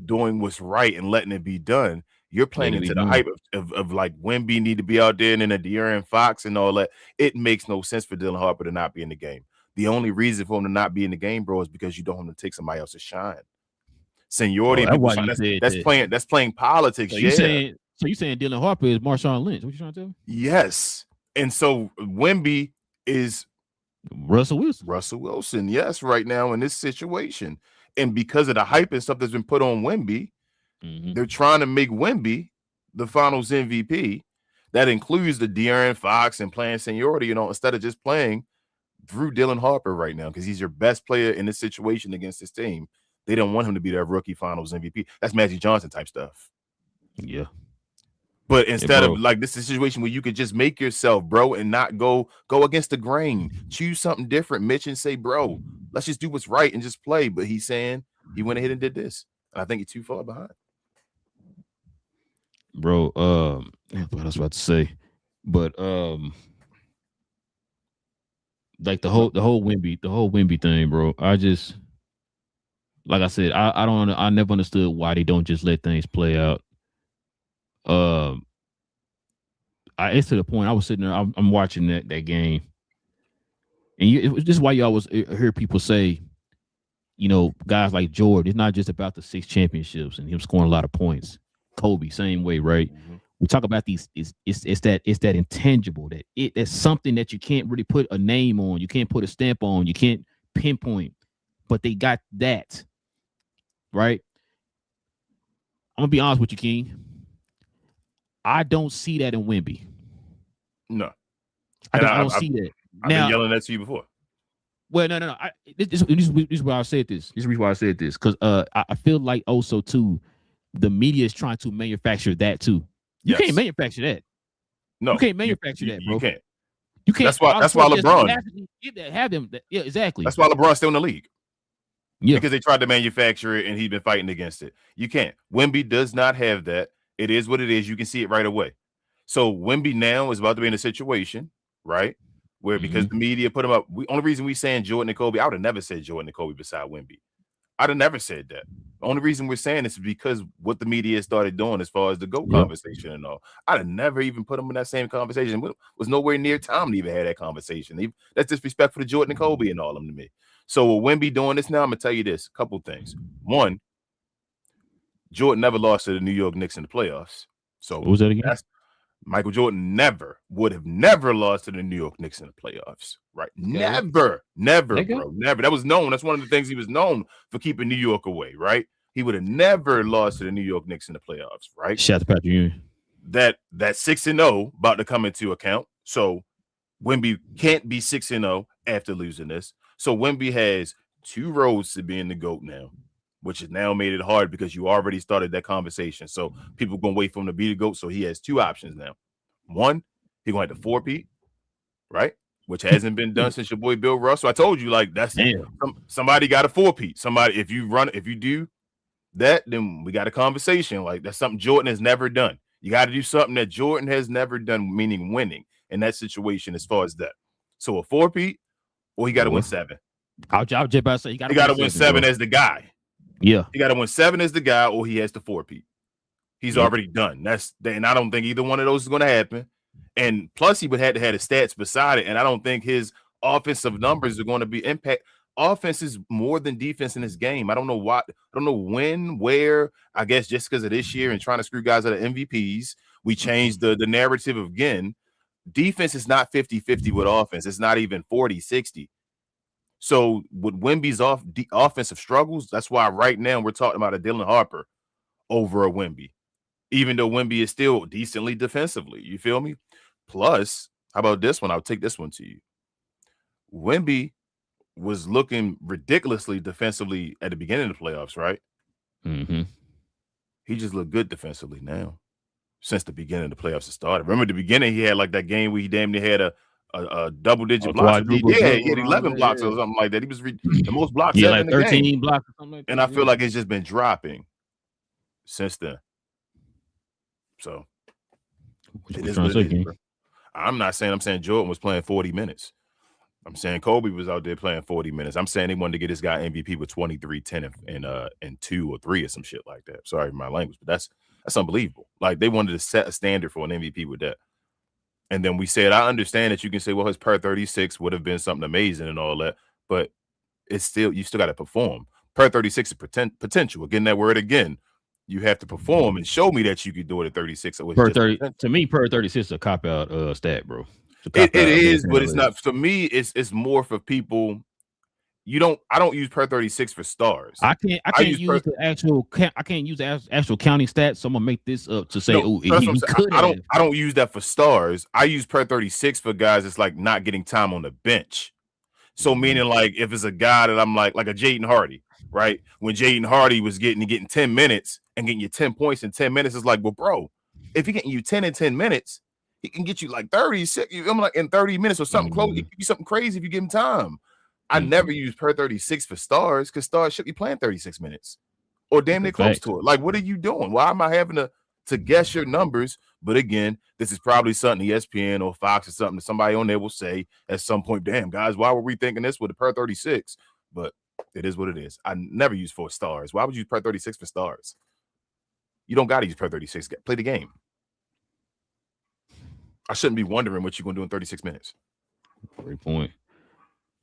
doing what's right and letting it be done, you're playing into the hype of like Wemby need to be out there and then a De'Aaron Fox and all that. It makes no sense for Dylan Harper to not be in the game. The only reason for him to not be in the game, bro, is because you don't want him to take somebody else's shine. Seniority, that's playing politics. So you saying Dylan Harper is Marshawn Lynch? What you trying to tell me? Yes. And so Wemby is Russell Wilson. Russell Wilson, yes, right now in this situation. And because of the hype and stuff that's been put on Wemby, they're trying to make Wemby the finals MVP. That includes the De'Aaron Fox and playing seniority, instead of just playing Drew Dylan Harper right now, because he's your best player in this situation against this team. They don't want him to be their rookie finals MVP. That's Magic Johnson type stuff. Yeah. But instead of like this is a situation where you could just make yourself, bro, and not go against the grain. Choose something different, Mitch, and say, bro, let's just do what's right and just play. But he's saying he went ahead and did this. And I think he's too far behind. Bro, what I was about to say. But like the whole Wemby thing, bro. I just, like I said, I never understood why they don't just let things play out. It's to the point I was sitting there, I'm watching that game, and this is why you always hear people say, guys like Jordan, it's not just about the 6 championships and him scoring a lot of points. Kobe, same way, right? We talk about these. It's that intangible that's something that you can't really put a name on, you can't put a stamp on, you can't pinpoint, but they got that, right? I'm gonna be honest with you, King. I don't see that in Wemby. No, I don't see that. I've been yelling that to you before. Well, no. This is why I said this. This is the reason why I said this, because I feel like also too, the media is trying to manufacture that too. You can't manufacture that. No, you can't manufacture that, bro. You can't. You can't. That's why LeBron have them. Yeah, exactly. That's why LeBron's still in the league. Yeah, because they tried to manufacture it and he's been fighting against it. You can't. Wemby does not have that. It is what it is. You can see it right away. So Wemby now is about to be in a situation, right, where because the media put him up. Only reason we saying Jordan and Kobe, I would have never said Jordan and Kobe beside Wemby. I'd have never said that. The only reason we're saying this is because what the media started doing as far as the GOAT conversation and all. I'd have never even put them in that same conversation. It was nowhere near time to even have that conversation. That's disrespectful to Jordan and Kobe and all of them to me. So with Wemby doing this now, I'm going to tell you this, a couple things. One, Jordan never lost to the New York Knicks in the playoffs. So what was that again? Michael Jordan would have never lost to the New York Knicks in the playoffs, right? Okay. Never, bro, never. That was known. That's one of the things he was known for, keeping New York away, right? He would have never lost to the New York Knicks in the playoffs, right? Shout out to Patrick Ewing. That 6-0 about to come into account. So Wemby can't be 6-0 after losing this. So Wemby has 2 roads to being the GOAT now, which has now made it hard because you already started that conversation. So people going to wait for him to be the GOAT. So he has 2 options now. One, he's going to have to 4-peat, right? Which hasn't been done since your boy Bill Russell. I told you, like, that's somebody got a 4-peat. Somebody, if you do that, then we got a conversation. Like, that's something Jordan has never done. You got to do something that Jordan has never done, meaning winning in that situation as far as that. So a 4-peat, or he got to win 7. I'll just about to say he got to win 7 as the guy. Yeah, he got to win 7 as the guy, or he has to 4-peat. He's already done. And I don't think either one of those is going to happen. And plus, he would have to have the stats beside it. And I don't think his offensive numbers are going to be impact. Offense is more than defense in this game. I don't know why. I don't know when, where. I guess just because of this year and trying to screw guys out of MVPs, we changed the narrative again. Defense is not 50-50 with offense. It's not even 40-60. So with Wemby's offensive struggles, that's why right now we're talking about a Dylan Harper over a Wemby, even though Wemby is still decently defensively. You feel me? Plus, how about this one? I'll take this one to you. Wemby was looking ridiculously defensively at the beginning of the playoffs, right? He just looked good defensively now since the beginning of the playoffs started. Remember at the beginning, he had like that game where he damn near had a double-digit blocks. He had 11 blocks or something like that. He was the most blocks ever in the 13 game. blocks or something like that. And I feel like it's just been dropping since then. So it is what it is, bro. I'm saying Jordan was playing 40 minutes. I'm saying Kobe was out there playing 40 minutes. I'm saying they wanted to get this guy MVP with 23, 10, and 2 or 3 or some shit like that. Sorry for my language, but that's unbelievable. Like, they wanted to set a standard for an MVP with that. And then we said, I understand that you can say, well, his per 36 would have been something amazing and all that, but it's still, you still got to perform. Per 36 is potential. Again, that word again. You have to perform and show me that you could do it at 36. Per 30, to me, per 36 is a cop-out stat, bro. It is, but it's not for me. It's more for people. I don't use per 36 for stars. I can't use the actual. I can't use the actual counting stats. So I'm gonna make this up to say, I don't use that for stars. I use per 36 for guys that's like not getting time on the bench. So meaning like if it's a guy that I'm like a Jaden Hardy, right? When Jaden Hardy was getting 10 minutes and getting you 10 points in 10 minutes, it's like, well, bro, if he's getting you 10 in 10 minutes, he can get you like 36. I'm like in 30 minutes or something close. It could be something crazy if you give him time. I never use per 36 for stars because stars should be playing 36 minutes or damn near close to it. Like, what are you doing? Why am I having to guess your numbers? But again, this is probably something ESPN or Fox or something that somebody on there will say at some point, damn, guys, why were we thinking this with the per 36? But it is what it is. I never use for stars. Why would you use per 36 for stars? You don't got to use per 36. Play the game. I shouldn't be wondering what you're going to do in 36 minutes. Great point.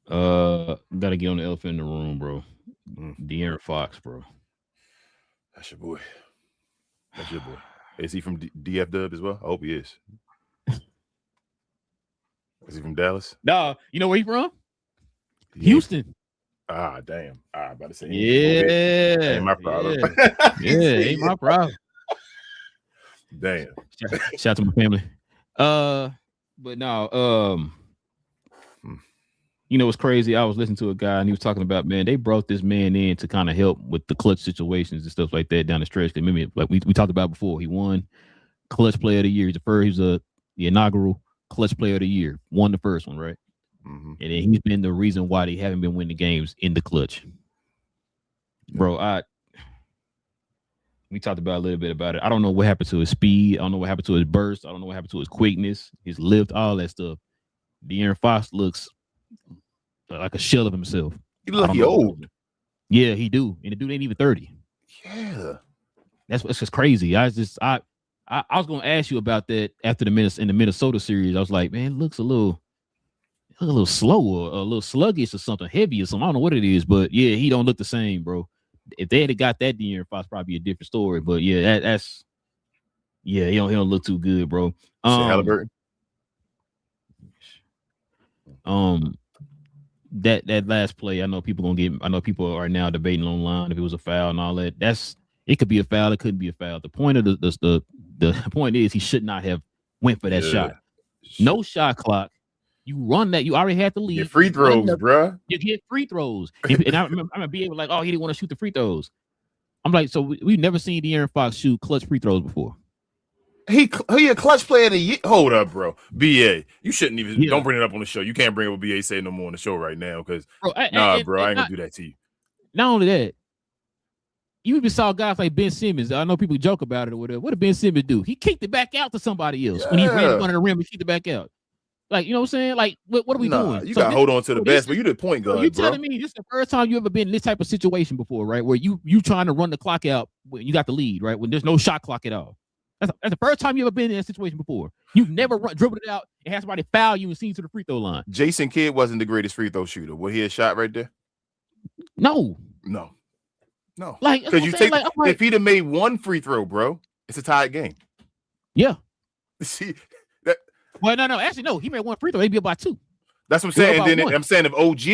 Gotta get on the elephant in the room, bro. De'Aaron Fox, bro. That's your boy. That's your boy. Is he from DF Dub as well? I hope he is. Is he from Dallas? No, you know where he from? Yeah. Houston. Ah, damn. I'm about to say. Yeah. Ain't my problem. Yeah, ain't my problem. Damn. Shout out to my family. But no, you know what's crazy? I was listening to a guy and he was talking about, man, they brought this man in to kind of help with the clutch situations and stuff like that down the stretch. Maybe like we talked about before, he won clutch player of the year. He's the inaugural clutch player of the year. Won the first one, right? Mm-hmm. And then he's been the reason why they haven't been winning games in the clutch. Bro, we talked about a little bit about it. I don't know what happened to his speed. I don't know what happened to his burst. I don't know what happened to his quickness, his lift, all that stuff. De'Aaron Fox looks like a shell of himself. He look like he old. Yeah, he do. And the dude ain't even 30. Yeah. That's just crazy. I was gonna ask you about that after in the Minnesota series. I was like, man, it looks a little slow or a little sluggish or something, heavy or something. I don't know what it is, but yeah, he don't look the same, bro. If they had got that De'Aaron Fox, probably a different story. But yeah, he don't look too good, bro. Halliburton. That last play, I know people are now debating online if it was a foul and all that. It could be a foul, it couldn't be a foul. The point of the point is he should not have went for that shot. No shot clock. You run that. You already had the lead. Your free throws, bro. You get free throws. And I'm gonna be able like, oh, he didn't want to shoot the free throws. I'm like, so we've never seen De'Aaron Fox shoot clutch free throws before. He a clutch player of the year. Hold up, bro. BA, you shouldn't even don't bring it up on the show. You can't bring up what BA say no more on the show right now because I ain't gonna do that to you. Not only that, you even saw guys like Ben Simmons. I know people joke about it or whatever. What did Ben Simmons do? He kicked it back out to somebody else when he ran in front of the rim and kicked it back out. Like, you know what I'm saying? Like, what are we doing? You gotta hold on to the best, but you the point guard. You telling me this is the first time you ever been in this type of situation before, right? Where you trying to run the clock out when you got the lead, right? When there's no shot clock at all. That's the first time you ever been in that situation before. You've never dribbled it out and had somebody foul you and seen you to the free throw line. Jason Kidd wasn't the greatest free throw shooter. Was he a shot right there? No. Like, because you take if he'd have made one free throw, bro, it's a tied game. Yeah. See that? Well, no. Actually, no. He made one free throw. He'd be about two. That's what I'm saying. And then I'm saying if OG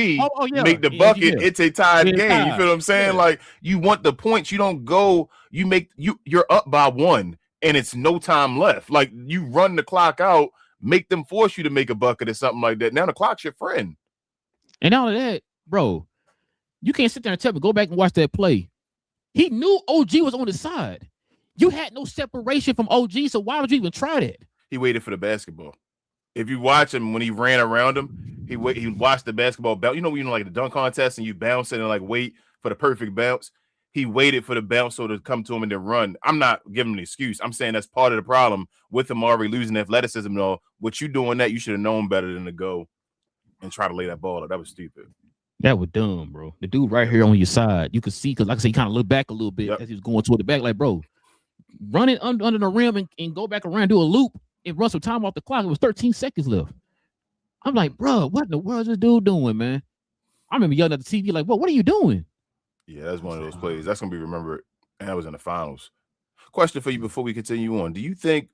make the bucket, it's a tied game. You feel what I'm saying? Yeah. Like you want the points. You don't go. You're up by one, and it's no time left. Like you run the clock out, make them force you to make a bucket or something like that. Now the clock's your friend. And all of that, bro, you can't sit there and tell me go back and watch that play. He knew OG was on his side. You had no separation from OG, so why would you even try that? He waited for the basketball. If you watch him when he ran around him, he watched the basketball bounce. You know, like the dunk contest and you bounce it and like wait for the perfect bounce. He waited for the bounce so to come to him and then run. I'm not giving him an excuse. I'm saying that's part of the problem with him already losing athleticism. And all. What you doing that, you should have known better than to go and try to lay that ball up. That was stupid. That was dumb, bro. The dude right here on your side, you could see, because like I said, he kind of looked back a little bit as he was going toward the back. Like, bro, run it under the rim and go back around, do a loop and run some time off the clock. It was 13 seconds left. I'm like, bro, what in the world is this dude doing, man? I remember yelling at the TV like, what are you doing? Yeah, that's one of those plays. That's going to be remembered. And that was in the finals. Question for you before we continue on. Do you think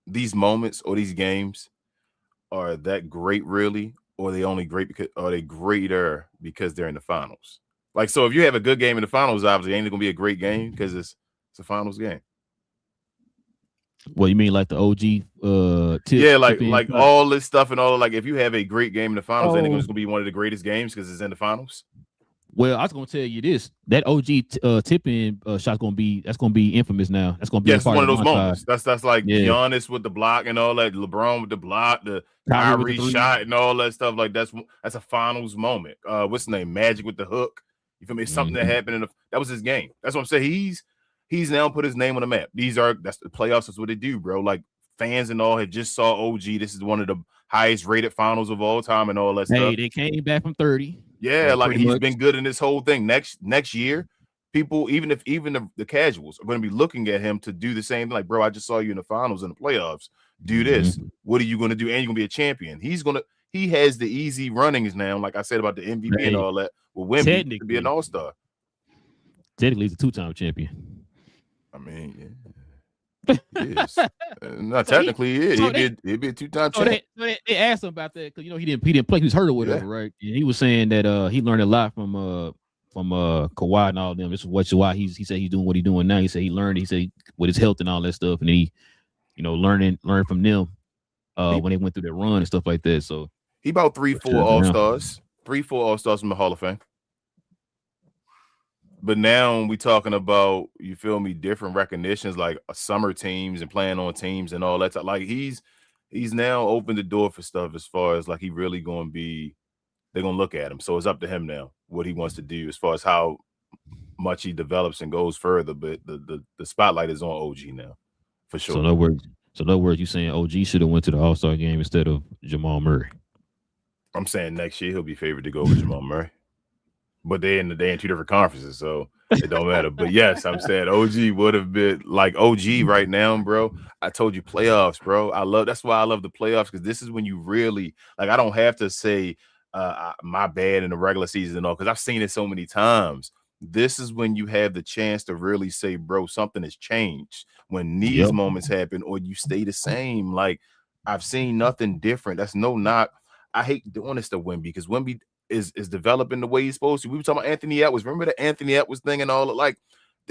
these moments or these games are that great really, or they only great because are they greater because they're in the finals? Like, so if you have a good game in the finals, obviously ain't it gonna be a great game because it's a finals game. Well, you mean like the OG Yeah, tip in? like all this stuff and all, like if you have a great game in the finals, ain't it Oh, gonna be one of the greatest games because it's in the finals? well, I was gonna tell you this. That OG tip in shot's gonna be infamous now. That's gonna be Yes, a it's part one of of the those montage. moments. That's like Yeah, Giannis with the block and all that, LeBron with the block, the Kyrie with the Kyrie three. shot and all that stuff. Like that's a finals moment. What's his name? Magic with the hook. You feel me? Something that happened that was his game. That's what I'm saying. He's now put his name on the map. That's the playoffs. That's what they do, bro. Like fans and all had just saw OG. This is one of the highest rated finals of all time and all that stuff. Hey, they came back from 30. Yeah, like he's much. been good in this whole thing. Next year, people, even the casuals are going to be looking at him to do the same thing. Like, bro, I just saw you in the finals and the playoffs. Do this. What are you going to do? And you're going to be a champion. He has the easy runnings now, like I said about the MVP and all that. With Wemby to be an all-star. Technically, he's a 2-time champion. I mean, yeah. He is. Not so technically, he is. He'd be a 2-time champion. They asked him about that because he didn't play. He was hurt or whatever, right? And he was saying that he learned a lot from Kawhi and all of them. This is why he said he's doing what he's doing now. He said he learned. He said with his health and all that stuff, and then he learned from them when they went through their run and stuff like that. So he about 3-4 all-stars, 3-4 all-stars from the Hall of Fame. But now we talking about, you feel me, different recognitions like summer teams and playing on teams and all that. Like he's now opened the door for stuff as far as like he really going to be. They're going to look at him. So it's up to him now what he wants to do as far as how much he develops and goes further. But the spotlight is on OG now, for sure. So in other words, you saying OG should have went to the All-Star game instead of Jamal Murray? I'm saying next year he'll be favored to go with Jamal Murray. But they're in two different conferences, so it don't matter. But yes, I'm saying OG would have been like OG right now, bro. I told you playoffs, bro. That's why I love the playoffs, because this is when you really like. I don't have to say my bad in the regular season and all, because I've seen it so many times. This is when you have the chance to really say, bro, something has changed. When these moments happen, or you stay the same. Like I've seen nothing different. That's no knock. I hate doing this to Wemby because Wemby is developing the way he's supposed to. We were talking about Anthony Edwards. Remember the Anthony Edwards thing and all? Like,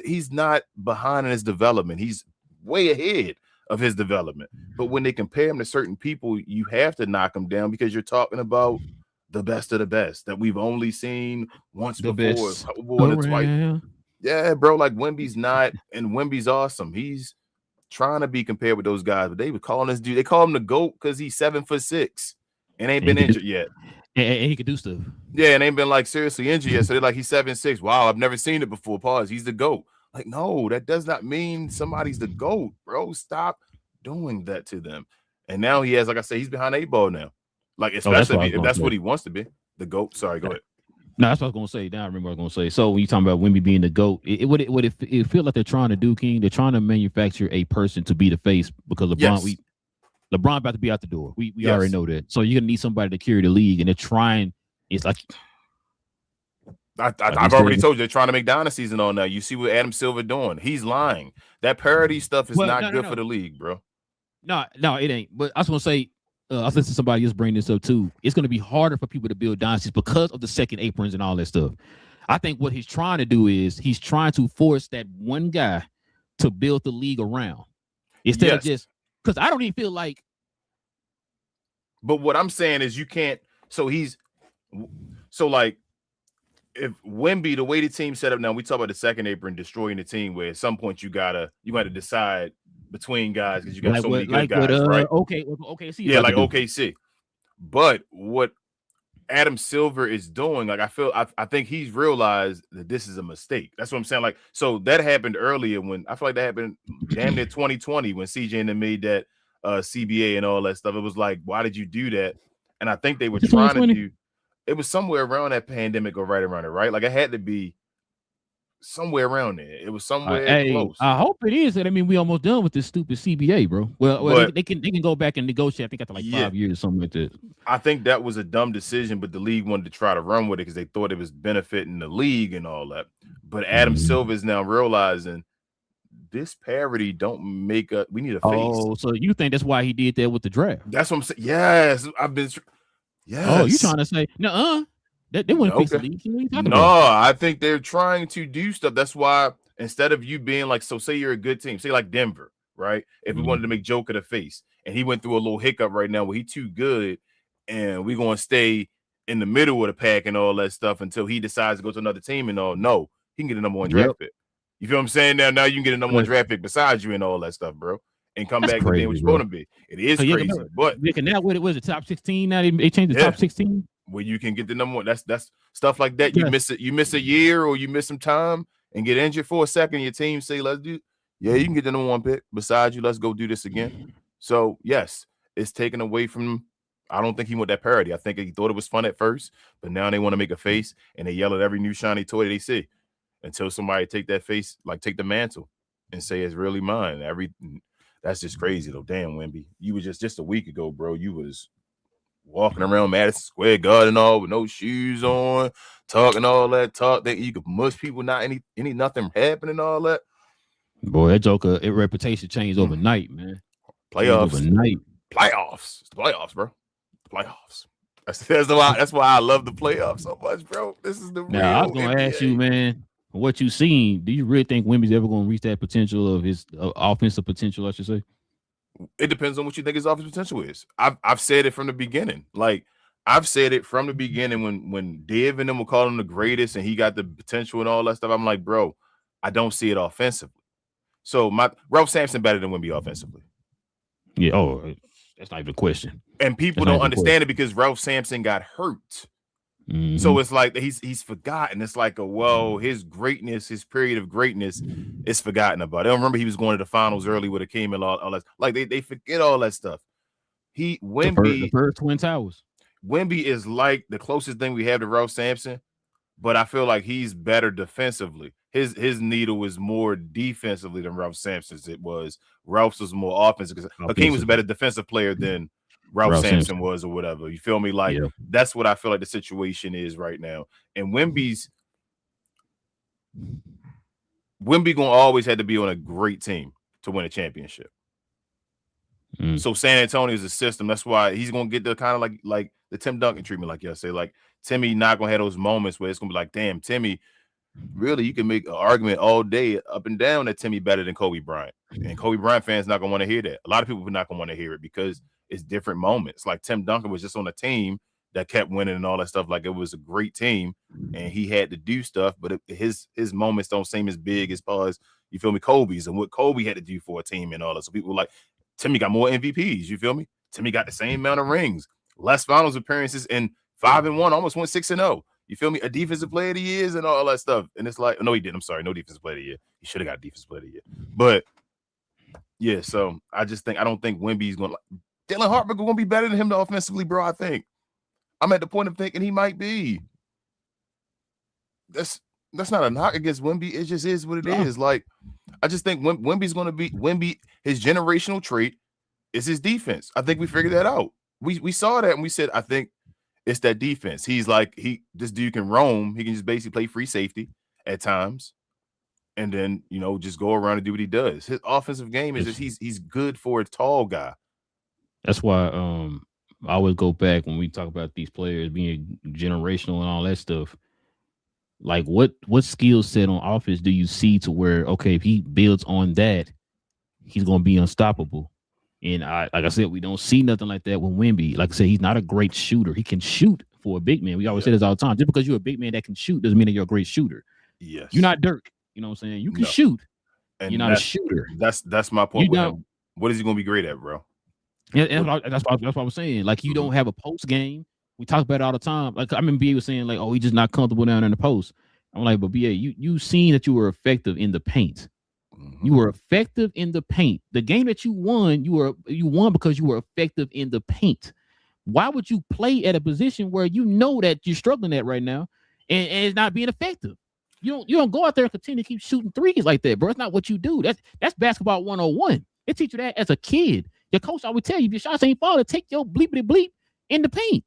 he's not behind in his development. He's way ahead of his development. But when they compare him to certain people, you have to knock him down because you're talking about the best of the best that we've only seen once before. One or twice. Yeah, bro. Like Wemby's not, and Wemby's awesome. He's trying to be compared with those guys, but they were calling this dude. They call him the GOAT because he's 7'6" and ain't been injured yet. And he could do stuff. Yeah, and ain't been like seriously injured yet. So they're like, he's 7'6". Wow, I've never seen it before. Pause. He's the GOAT. Like, no, that does not mean somebody's the GOAT, bro. Stop doing that to them. And now he has, like I said, he's behind 8 ball now. Like, especially if that's what he wants to be. The GOAT. Sorry, go ahead. No, that's what I was gonna say. Now I remember what I was gonna say. So when you talking about Wemby being the GOAT, it feel like they're trying to do, King. They're trying to manufacture a person to be the face because LeBron. LeBron about to be out the door. We already know that. So you're gonna need somebody to carry the league, and they're trying. It's like I've already told you they're trying to make dynasties and all now. You see what Adam Silver doing? He's lying. That parody stuff is not good for the league, bro. No, it ain't. But I was gonna say, I was listening to somebody else bring this up too. It's gonna be harder for people to build dynasties because of the second aprons and all that stuff. I think what he's trying to do is he's trying to force that one guy to build the league around instead of just. Because I don't even feel like. But what I'm saying is you can't. So like, if Wemby, the way the team's set up now, we talk about the second apron destroying the team, where at some point you gotta decide between guys because you got so many good guys, right? OKC. Yeah, like OKC. But what Adam Silver is doing, like I think he's realized that this is a mistake. That's what I'm saying. Like, so that happened earlier when I feel like that happened damn near 2020 when CJ and them made that CBA and all that stuff. It was like, why did you do that? And I think they were trying to do. It was somewhere around that pandemic or right around it, right? Like it had to be somewhere around there. It was somewhere close. I hope it is. I mean, we almost done with this stupid CBA, bro. Well, they can go back and negotiate. I think after like 5 years or something like that. I think that was a dumb decision, but the league wanted to try to run with it because they thought it was benefiting the league and all that. But Adam Silver is now realizing this parody don't make a. We need a face. Oh, so you think that's why he did that with the draft? That's what I'm saying. Yes, I've been. Yes. Oh, you trying to say no? They wouldn't fix the league. What are you talking about? I think they're trying to do stuff. That's why instead of you being like, so say you're a good team, say like Denver, right? If we wanted to make Joker the face, and he went through a little hiccup right now where he too good, and we're gonna stay in the middle of the pack and all that stuff until he decides to go to another team and all. No, he can get a number one draft pick. You feel what I'm saying? Now you can get a number one draft pick beside you and all that stuff, bro, and come back to being what you're supposed to be. It is crazy, but now what it was the top 16. Now they changed the top 16. Where you can get the number one. That's stuff like that. You miss it. You miss a year or you miss some time and get injured for a second. Your team say, "Let's do." Yeah, you can get the number one pick beside you. Let's go do this again. So yes, it's taken away from. I don't think he want that parody. I think he thought it was fun at first, but now they want to make a face and they yell at every new shiny toy they see until somebody take that face, like take the mantle and say it's really mine. That's just crazy though. Damn, Wemby, you was just a week ago, bro. You was walking around Madison Square Garden all with no shoes on, talking all that talk that you could mush people, not any nothing happening, all that. Boy, that Joker, reputation changed overnight, man. Playoffs. Playoffs. It's the playoffs, bro. Playoffs. That's why I love the playoffs so much, bro. This is the real. Now I was gonna ask you, man, what you seen. Do you really think Wemby's ever gonna reach that potential of his offensive potential? I should say. It depends on what you think his offensive potential is. I've said it from the beginning. Like I've said it from the beginning when Div and them were calling him the greatest and he got the potential and all that stuff. I'm like, bro, I don't see it offensively. So Ralph Sampson better than Wemby offensively. Yeah. Oh, that's not even a question. And people don't understand it because Ralph Sampson got hurt. Mm-hmm. So it's like he's forgotten. It's like his greatness, his period of greatness is forgotten about. I don't remember he was going to the finals early with Akeem and all that. Like they forget all that stuff. Wemby, the first Twin Towers. Wemby is like the closest thing we have to Ralph Sampson, but I feel like he's better defensively. His needle is more defensively than Ralph Sampson's. It was Ralph's was more offensive because Akeem was a better defensive player than Ralph Sampson was or whatever. You feel me? Like that's what I feel like the situation is right now. And Wemby gonna always had to be on a great team to win a championship. So San Antonio is a system. That's why he's gonna get the kind of like the Tim Duncan treatment, like y'all say. Like Timmy not gonna have those moments where it's gonna be like, damn, Timmy. Really, you can make an argument all day up and down that Timmy better than Kobe Bryant. And Kobe Bryant fans not gonna want to hear that. A lot of people are not gonna want to hear it because it's different moments. Like Tim Duncan was just on a team that kept winning and all that stuff. Like it was a great team and he had to do stuff, but his moments don't seem as big as far as, you feel me, Kobe's and what Kobe had to do for a team and all that. So people were like, Timmy got more MVPs, you feel me? Timmy got the same amount of rings, less finals appearances, and 5-1, almost went 6-0. You feel me? A defensive player of the year and all that stuff. And it's like, no, he didn't. I'm sorry, no defensive player of the year. He should have got defensive player of the year. But yeah, so I don't think Wemby's gonna Dylan Harper gonna be better than him offensively, bro. I think I'm at the point of thinking he might be. That's not a knock against Wemby. It just is what it is. Like, I just think Wemby's gonna be his generational trait is his defense. I think we figured that out. We saw that and we said, I think it's that defense. He's like, this dude can roam. He can just basically play free safety at times. And then, just go around and do what he does. His offensive game is just he's good for a tall guy. That's why I always go back when we talk about these players being generational and all that stuff. Like what skill set on offense do you see to where, okay, if he builds on that, he's gonna be unstoppable? And like I said, we don't see nothing like that with Wemby. Like I said, he's not a great shooter. He can shoot for a big man. We always say this all the time. Just because you're a big man that can shoot doesn't mean that you're a great shooter. Yes. You're not Dirk. You know what I'm saying? You can shoot. And you're not a shooter. That's my point with him. What is he gonna be great at, bro? Yeah, that's what I was saying. Like, you don't have a post game. We talk about it all the time. Like, I remember BA was saying, like, oh, he's just not comfortable down in the post. I'm like, but BA, you seen that you were effective in the paint. Mm-hmm. You were effective in the paint. The game that you won, you won because you were effective in the paint. Why would you play at a position where you know that you're struggling at right now and it's not being effective? You don't go out there and continue to keep shooting threes like that, bro. It's not what you do. That's basketball 101. It teach you that as a kid. Your coach always tell you, if your shots ain't falling, take your bleepity bleep in the paint.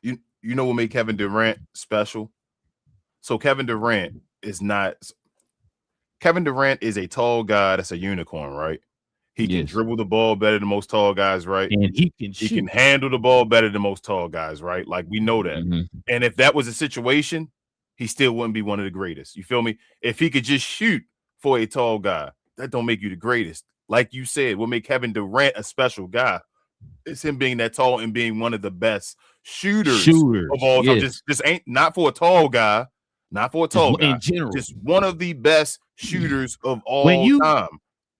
You know what made Kevin Durant special? So Kevin Durant is not Kevin Durant is a tall guy that's a unicorn, right? He can dribble the ball better than most tall guys, right? And he can shoot. He can handle the ball better than most tall guys, right? Like, we know that. And if that was a situation, he still wouldn't be one of the greatest. You feel me? If he could just shoot for a tall guy, that don't make you the greatest. Like you said, what make Kevin Durant a special guy is him being that tall and being one of the best shooters of all time. Just ain't not for a tall guy, not for a tall guy. In general, just one of the best shooters of all time.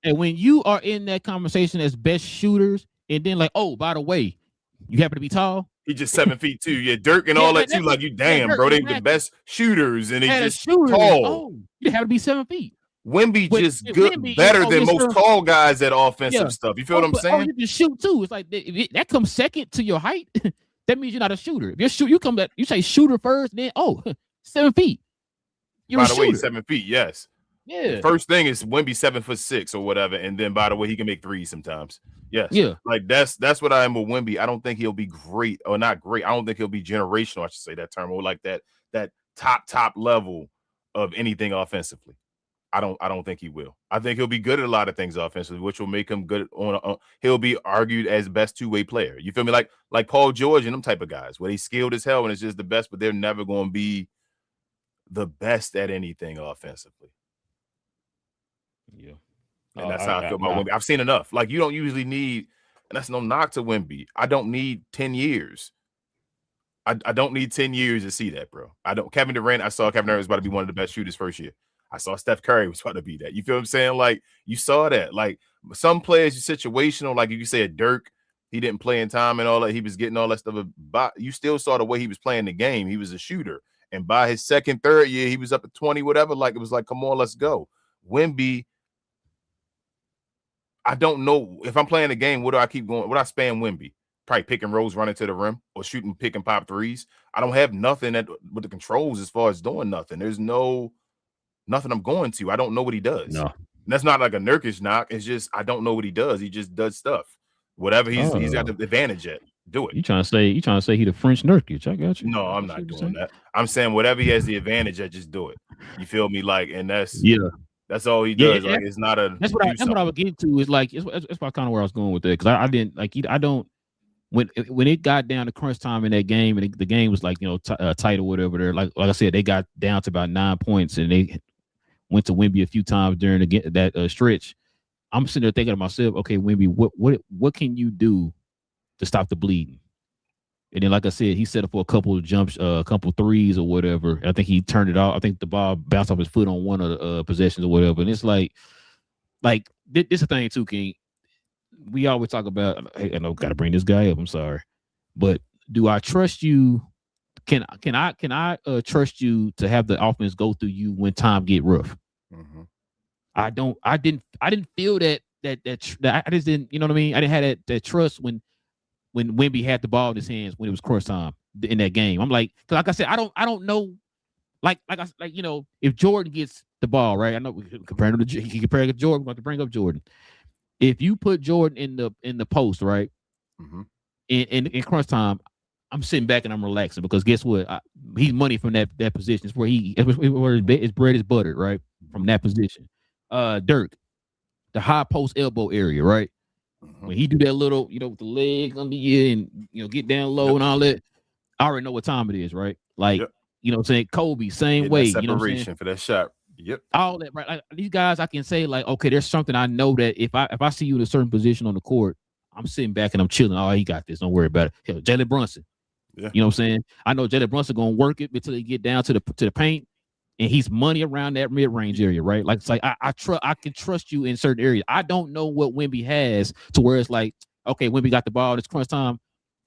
And when you are in that conversation as best shooters, and then like, oh, by the way, you happen to be tall. He just 7 feet too. Yeah, Dirk and all that too. Like, you damn, bro, they the best shooters, and they just tall. Oh, you have to be 7 feet. Wemby just better than most tall guys at offensive stuff. You feel what I'm saying? You can shoot too. It's like that comes second to your height. That means you're not a shooter. If you say shooter first, then 7 feet. By the way, 7 feet. Yes. Yeah. The first thing is Wemby 7'6" or whatever, and then by the way, he can make threes sometimes. Yes. Yeah. Like that's what I am with Wemby. I don't think he'll be great or not great. I don't think he'll be generational. I should say that term, or like that top level of anything offensively. I don't think he will. I think he'll be good at a lot of things offensively, which will make him good on. He'll be argued as best two-way player. You feel me? Like Paul George and them type of guys, where they skilled as hell and it's just the best, but they're never going to be the best at anything offensively. Yeah. And that's how I feel about Wemby. I've seen enough. Like, you don't usually need, and that's no knock to Wemby. I don't need 10 years. I don't need 10 years to see that, bro. Kevin Durant, I saw Kevin Durant was about to be one of the best shooters first year. I saw Steph Curry was about to be that. You feel what I'm saying? Like, you saw that. Like, some players are situational. Like, if you say Dirk, he didn't play in time and all that. He was getting all that stuff. But you still saw the way he was playing the game. He was a shooter. And by his second, third year, he was up at 20, whatever. Like, it was like, come on, let's go. Wemby, I don't know. If I'm playing the game, what do I keep going? What do I spam Wemby? Probably pick and rolls running to the rim or shooting pick and pop threes. I don't have nothing with the controls as far as doing nothing. There's nothing I'm going to. I don't know what he does. No. And that's not like a Nurkic knock. It's just I don't know what he does. He just does stuff. Whatever he's got the advantage at. Do it. You trying to say he the French Nurkic? I got you. No, I'm not doing that. I'm saying whatever he has the advantage at, just do it. You feel me? Like, and that's all he does. Like, it's not a. That's what I would get to. Is like it's kind of where I was going with that, because I didn't like I don't. When it got down to crunch time in that game, and the game was like, tight or whatever, there, like I said, they got down to about 9 points, and they went to Wemby a few times during that stretch. I'm sitting there thinking to myself, okay, Wemby, what can you do to stop the bleeding? And then, like I said, he set up for a couple of jumps, a couple threes or whatever. I think he turned it off. I think the ball bounced off his foot on one of the possessions or whatever. And it's like this is the thing too, King. We always talk about, hey, I know, got to bring this guy up. I'm sorry, but do I trust you? Can I trust you to have the offense go through you when time get rough? Mm-hmm. I didn't feel that I just didn't. You know what I mean? I didn't have that trust when Wemby had the ball in his hands when it was crunch time in that game. I'm like, cause like I said, I don't know. If Jordan gets the ball, right? I know we compare him to Jordan. We're going to bring up Jordan. If you put Jordan in the post, right, mm-hmm. in crunch time, I'm sitting back and I'm relaxing, because guess what? He's money from that position. It's where his bread is buttered, right, from that position. Dirk, the high post elbow area, right. Mm-hmm. When he do that little, with the leg under you and get down low and all that, I already know what time it is, right? Like, you know what I'm saying? Kobe, same way. Separation for that shot. Yep. All that, right? Like, these guys, I can say, like, okay, there's something I know that if I see you in a certain position on the court, I'm sitting back and I'm chilling. Oh, he got this. Don't worry about it. Hell, Jalen Brunson. Yeah. You know what I'm saying? I know Jalen Brunson gonna work it until he get down to the paint, and he's money around that mid-range area, right? Like, it's like I can trust you in certain areas. I don't know what Wemby has to where it's like, okay, Wemby got the ball, it's crunch time.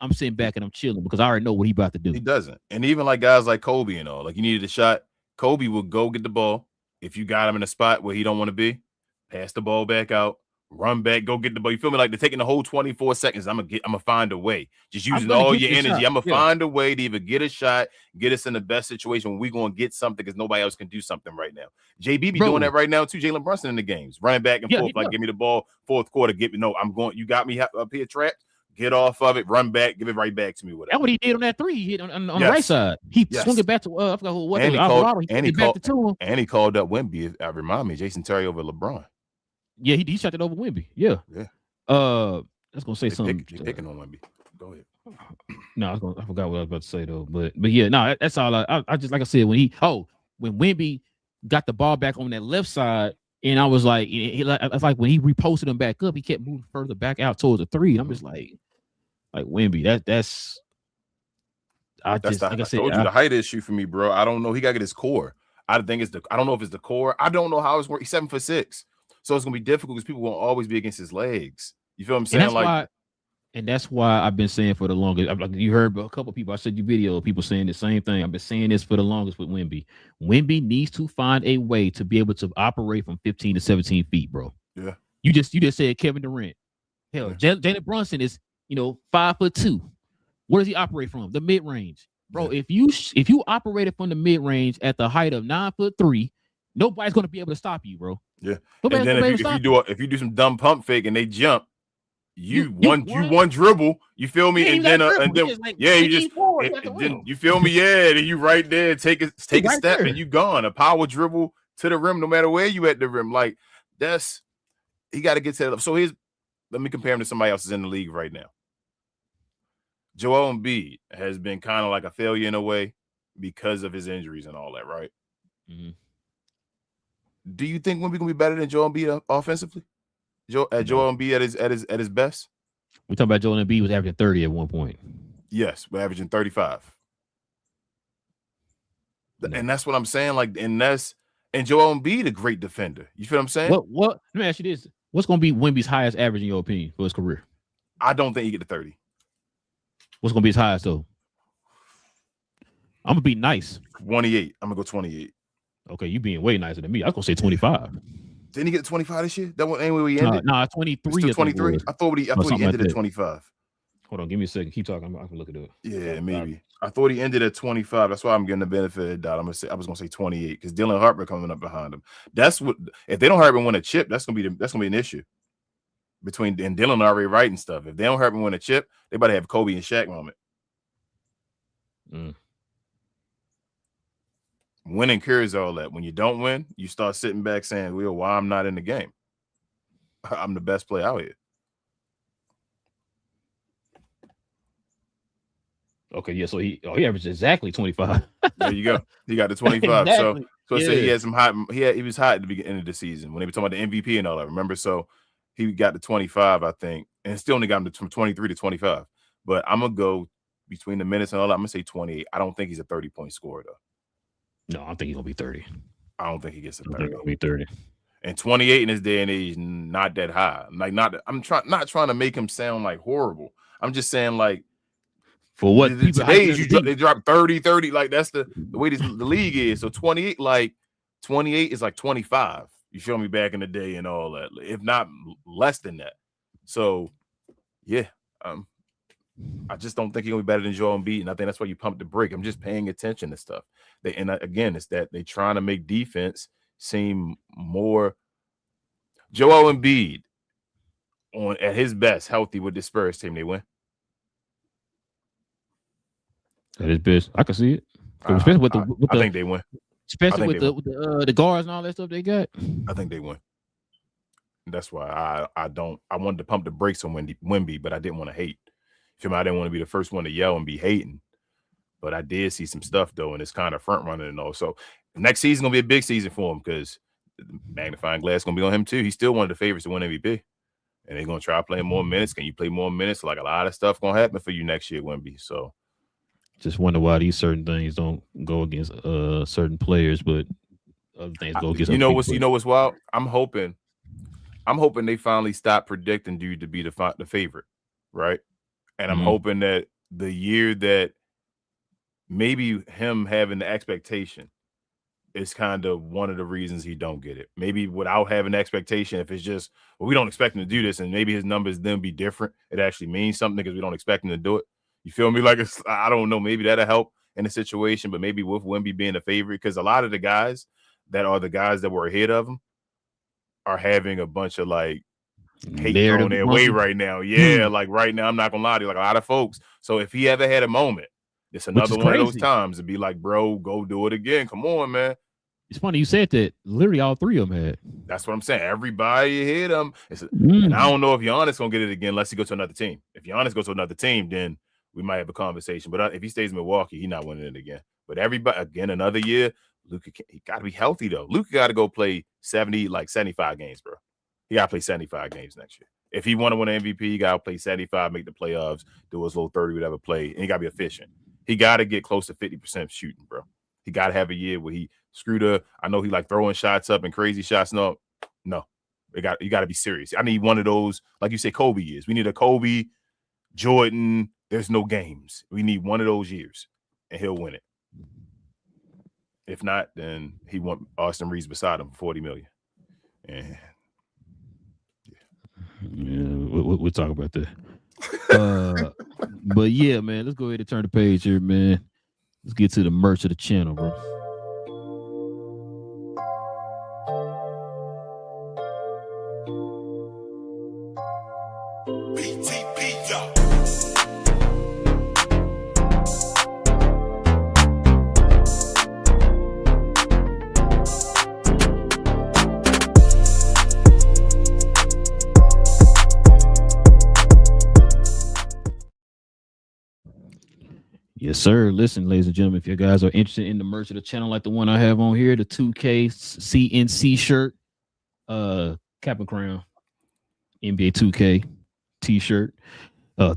I'm sitting back and I'm chilling because I already know what he about to do. He doesn't. And even like guys like Kobe and all, like, you needed a shot, Kobe will go get the ball. If you got him in a spot where he don't want to be, pass the ball back out, run back, go get the ball. You feel me? Like, they're taking the whole 24 seconds. I'm gonna find a way. Just using all your energy. I'm gonna find a way to either get a shot, get us in the best situation when we're gonna get something, because nobody else can do something right now. JB be doing that right now too. Jalen Brunson in the games, running back and forth, like, give me the ball, fourth quarter, get me. No, I'm going. You got me up here trapped. get off of it, run back, give it right back to me. Whatever. That's what he did on that 3. He hit on the right side. He swung it back to I forgot what and he called, he called up Wemby. I remind me, Jason Terry over LeBron. Yeah, he shot it over Wemby. Yeah. I was gonna say something. Picking on Wemby. Go ahead. No, I forgot what I was about to say though. But yeah, no, that's all. I just, like I said, when Wemby got the ball back on that left side, and I was like, it's like when he reposted him back up, he kept moving further back out towards the 3. And I'm just like Wemby, that's I told you the height issue for me, bro. I don't know. He gotta get his core. I don't know if it's the core. I don't know how it's working. He's 7'6", so it's gonna be difficult because people won't always be against his legs. You feel what I'm saying? And that's why I've been saying for the longest. Like you heard a couple of people, I said you video of people saying the same thing. I've been saying this for the longest with Wemby. Wemby needs to find a way to be able to operate from 15 to 17 feet, bro. Yeah. You just said Kevin Durant. Hell, Jalen Brunson is 5'2". Where does he operate from? The mid range, bro. Yeah. If you operated from the mid range at the height of 9'3", nobody's gonna be able to stop you, bro. Yeah. And then if you do some dumb pump fake and they jump. You one dribble, you feel me, and then you feel me, then you right there, take a step and you gone. A power dribble to the rim, no matter where you at the rim. Like he got to get set up. So let me compare him to somebody else that's in the league right now. Joel Embiid has been kind of like a failure in a way because of his injuries and all that, right? Mm-hmm. Do you think Wemby gonna be better than Joel Embiid offensively? Joel Embiid at his best. We talking about Joel Embiid was averaging 30 at one point. Yes, we're averaging 35. No. And that's what I'm saying. Like, and Joel Embiid a great defender. You feel what I'm saying? What? Let me ask you this: what's going to be Wemby's highest average in your opinion for his career? I don't think he get to 30. What's going to be his highest though? I'm gonna be nice. 28. I'm gonna go 28. Okay, you being way nicer than me. I was gonna say 25. Didn't he get to 25 this year? That one ain't where he ended. 23. 23. I thought he ended at 25. Hold on, give me a second. Keep talking. I can look it up. Yeah, maybe. I thought he ended at 25. That's why I'm getting the benefit of the doubt. I was gonna say 28 because Dylan Harper coming up behind him. That's what if they don't Harper win a chip, that's gonna be an issue. And Dylan already writing stuff. If they don't Harper win a chip, they better have Kobe and Shaq moment. Winning cures all that. When you don't win, you start sitting back saying, well, why I'm not in the game? I'm the best player out here. Okay, yeah, so he averaged exactly 25. There you go. He got the 25. Exactly. So yeah. He had some hot. He was hot at the beginning of the season when they were talking about the MVP and all that. Remember? So he got to 25, I think, and still only got him from 23 to 25. But I'm gonna go between the minutes and all that. I'm gonna say 28. I don't think he's a 30-point scorer though. No, I think he's gonna be 30. I don't think he gets a 30. I think he'll be 30. And 28 in this day and age, not that high. Like not trying to make him sound like horrible. I'm just saying like for what today they drop 30. Like that's the way the league is. So 28 is like 25. You feel me? Back in the day and all that, if not less than that. So yeah, I just don't think he's gonna be better than Joel Embiid, and I think that's why you pump the brake. I'm just paying attention to stuff. Again, it's that they trying to make defense seem more. Joel Embiid at his best, healthy with the Spurs team, they win. At his best, I can see it. Especially with I think they win. Especially with the guards and all that stuff they got. I think they win. That's why I wanted to pump the brakes on Wemby, but I didn't want to hate. I didn't want to be the first one to yell and be hating, but I did see some stuff though, and it's kind of front running and all. So next season gonna be a big season for him because the magnifying glass gonna be on him too. He's still one of the favorites to win MVP, and they're gonna try playing more minutes. Can you play more minutes? Like a lot of stuff gonna happen for you next year, Wemby. So just wonder why these certain things don't go against certain players, but other things go against. You know what's wild? I'm hoping they finally stop predicting dude to be the favorite, right? And I'm hoping that the year that maybe him having the expectation is kind of one of the reasons he don't get it. Maybe without having the expectation, if it's just, well, we don't expect him to do this, and maybe his numbers then be different. It actually means something because we don't expect him to do it. You feel me? Like I don't know. Maybe that'll help in the situation, but maybe with Wemby being the favorite, because a lot of the guys that are the guys that were ahead of him are having a bunch of like hate throwing their way right now. Yeah, like right now, I'm not gonna lie to you, like a lot of folks. So if he ever had a moment, it's another one of those times to be like, bro, go do it again. Come on, man. It's funny you said that. Literally, all three of them had. That's what I'm saying. Everybody hit him. And I don't know if Giannis gonna get it again unless he goes to another team. If Giannis goes to another team, then we might have a conversation. But if he stays in Milwaukee, he's not winning it again. But everybody, again, another year, Luka, he got to be healthy, though. Luka got to go play 75 games, bro. He got to play 75 games next year. If he want to win an MVP, he got to play 75, make the playoffs, do his little 30, whatever play, and he got to be efficient. He got to get close to 50% shooting, bro. He got to have a year where he screwed up. I know he like throwing shots up and crazy shots. No. You got to be serious. I need one of those, like you say, Kobe years. We need a Kobe, Jordan. There's no games. We need one of those years, and he'll win it. If not, then he want Austin Reeves beside him for $40 million. And we'll talk about that. But yeah, man, let's go ahead and turn the page here, man. Let's get to the merch of the channel, bro. Yes, sir. Listen, ladies and gentlemen, if you guys are interested in the merch of the channel like the one I have on here, the 2K CNC shirt, cap and crown, NBA 2K t-shirt,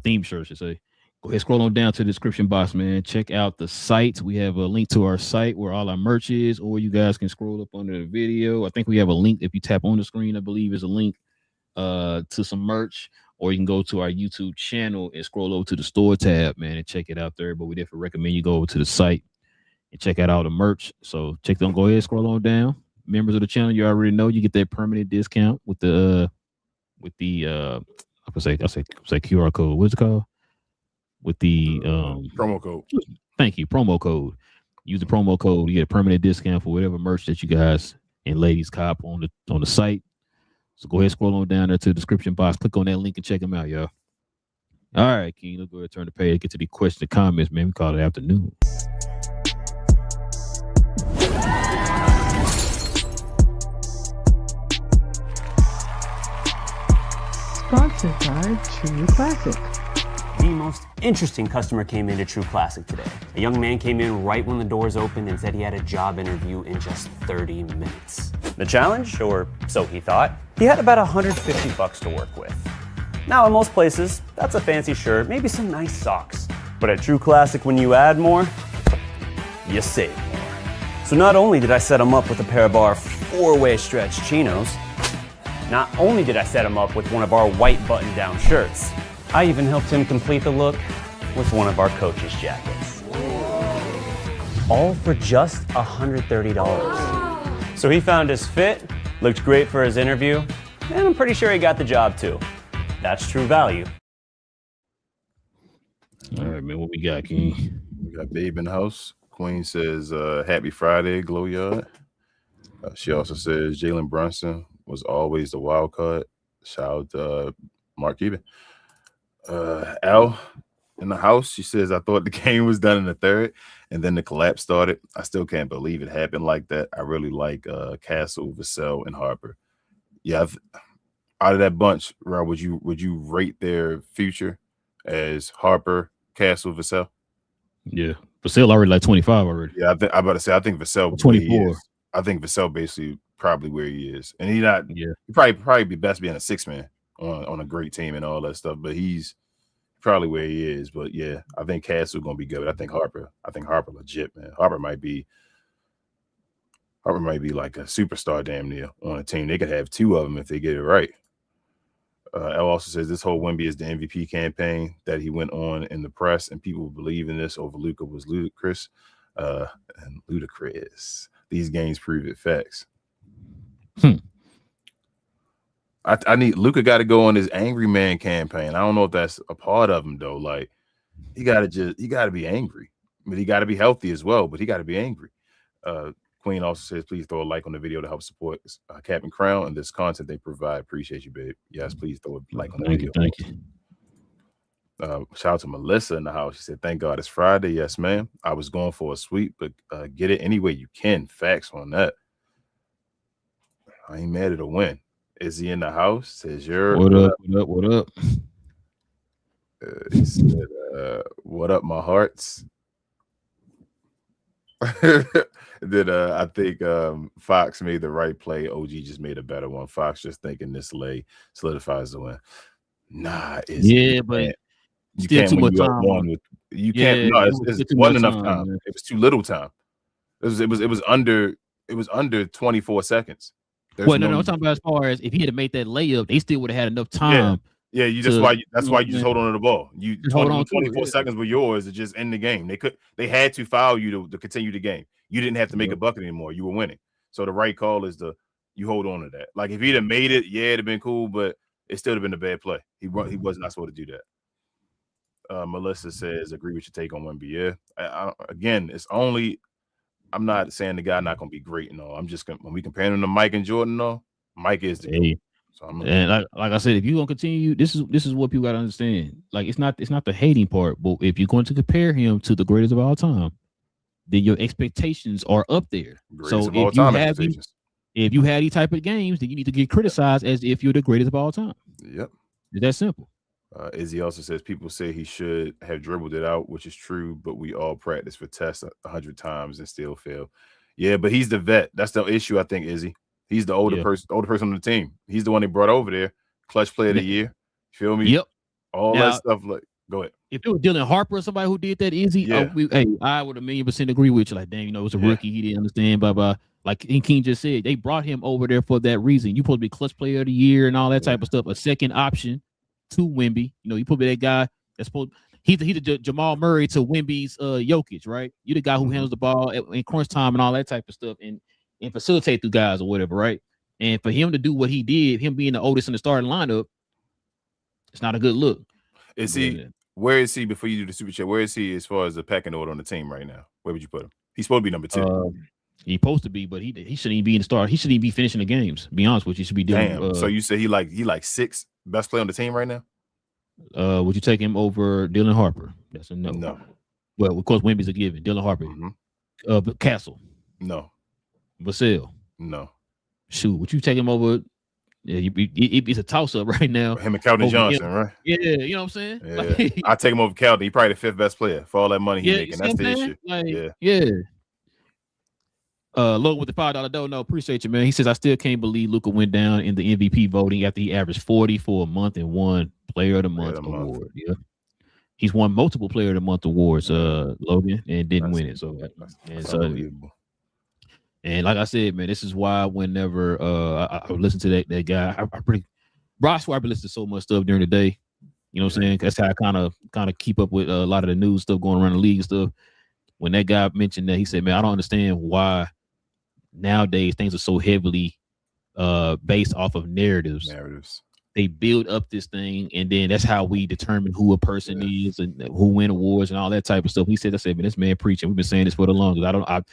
theme shirt, I should say. Go ahead, scroll on down to the description box, man. Check out the site. We have a link to our site where all our merch is, or you guys can scroll up under the video. I think we have a link. If you tap on the screen, I believe is a link to some merch. Or you can go to our YouTube channel and scroll over to the store tab, man, and check it out there. But we definitely recommend you go over to the site and check out all the merch. So check them. Go ahead, scroll on down. Members of the channel, you already know you get that permanent discount with the I say QR code. What's it called? With the promo code. Thank you, promo code. Use the promo code. You get a permanent discount for whatever merch that you guys and ladies cop on the site. So go ahead, scroll on down there to the description box. Click on that link and check them out, y'all. All right, King, let's go ahead and turn the page. Get to the questions and comments, man. We call it afternoon. Sponsored by True Classic. The most interesting customer came into True Classic today. A young man came in right when the doors opened and said he had a job interview in just 30 minutes. The challenge, or so he thought, he had about $150 to work with. Now in most places, that's a fancy shirt, maybe some nice socks. But at True Classic, when you add more, you save more. So not only did I set him up with a pair of our 4-way stretch chinos, not only did I set him up with one of our white button-down shirts, I even helped him complete the look with one of our coach's jackets. All for just $130. So he found his fit, looked great for his interview, and I'm pretty sure he got the job too. That's true value. All right, man, what we got, King? We got Babe in the house. Queen says, happy Friday, GloYard. She also says Jalen Brunson was always the wild card. Shout out to Mark Cuban. Al in the house, she says, I thought the game was done in the third, and then the collapse started. I still can't believe it happened like that. I really like Castle, Vassell, and Harper. Yeah, out of that bunch, Rob, would you rate their future as Harper, Castle, Vassell? Yeah, Vassell already like 25 already. Yeah, I'm about to say I think Vassell 24. I think Vassell basically probably where he is, and he probably be best being a 6-man on a great team and all that stuff, but he's probably where he is. But yeah, I think Castle gonna be good. I think Harper legit, man. Harper might be like a superstar damn near on a team. They could have two of them if they get it right. El also says this whole Wemby is the MVP campaign that he went on in the press, and people believe in this over Luka was ludicrous. And ludicrous. These games prove it. Facts. I need Luka got to go on his angry man campaign. I don't know if that's a part of him though. Like he got to be angry, but he got to be healthy as well. But he got to be angry. Queen also says, please throw a like on the video to help support Captain Crown and this content they provide. Appreciate you, babe. Yes, please throw a like on the video. Thank you. Shout out to Melissa in the house. She said, thank God it's Friday. Yes, ma'am. I was going for a sweep, but get it any way you can. Facts on that. I ain't mad at a win. Is he in the house? Says you're what up? He said, what up, my hearts? Then I think Fox made the right play. OG just made a better one. Fox just thinking this lay solidifies the win. Nah, but you still can't too when much you up time. one with you can't. No, it wasn't enough time. Man. It was too little time. It was under 24 seconds. Well, no, I'm talking about as far as if he had made that layup, they still would have had enough time. Yeah, that's why you just hold on to the ball. You 24 seconds were yours to just end the game. They had to foul you to continue the game. You didn't have to make a bucket anymore. You were winning. So the right call is you hold on to that. Like if he'd have made it, it'd have been cool, but it still would have been a bad play. He was not supposed to do that. Melissa says, agree with your take on Wemby. Yeah. Again, it's only I'm not saying the guy not gonna be great and all. I'm just when we compare him to Mike and Jordan, though, Mike is the hey. So and like I said, if you're gonna continue, this is what people gotta understand. Like it's not the hating part, but if you're going to compare him to the greatest of all time, then your expectations are up there. So if you had these type of games, then you need to get criticized as if you're the greatest of all time. Yep, it's that simple. Izzy also says people say he should have dribbled it out, which is true, but we all practice for tests 100 times and still fail. Yeah, but he's the vet. That's the issue, I think, Izzy. He's the older person on the team. He's the one they brought over there. Clutch player of the year. Feel me? Yep. All that stuff. Like, go ahead. If it was Dylan Harper or somebody who did that easy, I would 1,000,000% agree with you. Like, dang, it was a rookie. He didn't understand, blah, blah. Like King just said, they brought him over there for that reason. You supposed to be clutch player of the year and all that type of stuff. A second option to Wemby. You supposed to be that guy that's supposed he's the Jamal Murray to Wemby's Jokic, right? You're the guy who handles the ball in crunch time and all that type of stuff and facilitate the guys or whatever, right? And for him to do what he did, him being the oldest in the starting lineup, it's not a good look. Where is he before you do the super chat? Where is he as far as the pecking order on the team right now? Where would you put him? He's supposed to be number 2. He's supposed to be, but he shouldn't even be in the start. He shouldn't even be finishing the games. Be honest with you, he should be doing. Damn. So you say he like 6th best player on the team right now? Would you take him over Dylan Harper? That's a no. No. Well, of course, Wemby's a given. Dylan Harper. Castle. No. Vassell. No. Shoot, would you take him over? Yeah, it's a toss-up right now. Him and Calvin Johnson, right? Yeah, you know what I'm saying? Yeah. Like, I take him over Calvin. He's probably the 5th best player for all that money he's making. That's the issue. Like, Logan with the $5 dough. No, appreciate you, man. He says, I still can't believe Luka went down in the MVP voting after he averaged 40 for a month and won Player of the Month award. Yeah. He's won multiple Player of the Month awards, Logan, and didn't win it. So that's unbelievable. And like I said, man, this is why whenever I listen to that guy, Ross, I've been listening to so much stuff during the day. You know what I'm saying? That's how I kind of keep up with a lot of the news stuff going around the league and stuff. When that guy mentioned that, he said, man, I don't understand why nowadays things are so heavily based off of narratives. They build up this thing, and then that's how we determine who a person is and who win awards and all that type of stuff. He said, I said, man, this man preaching. We've been saying this for the longest. Like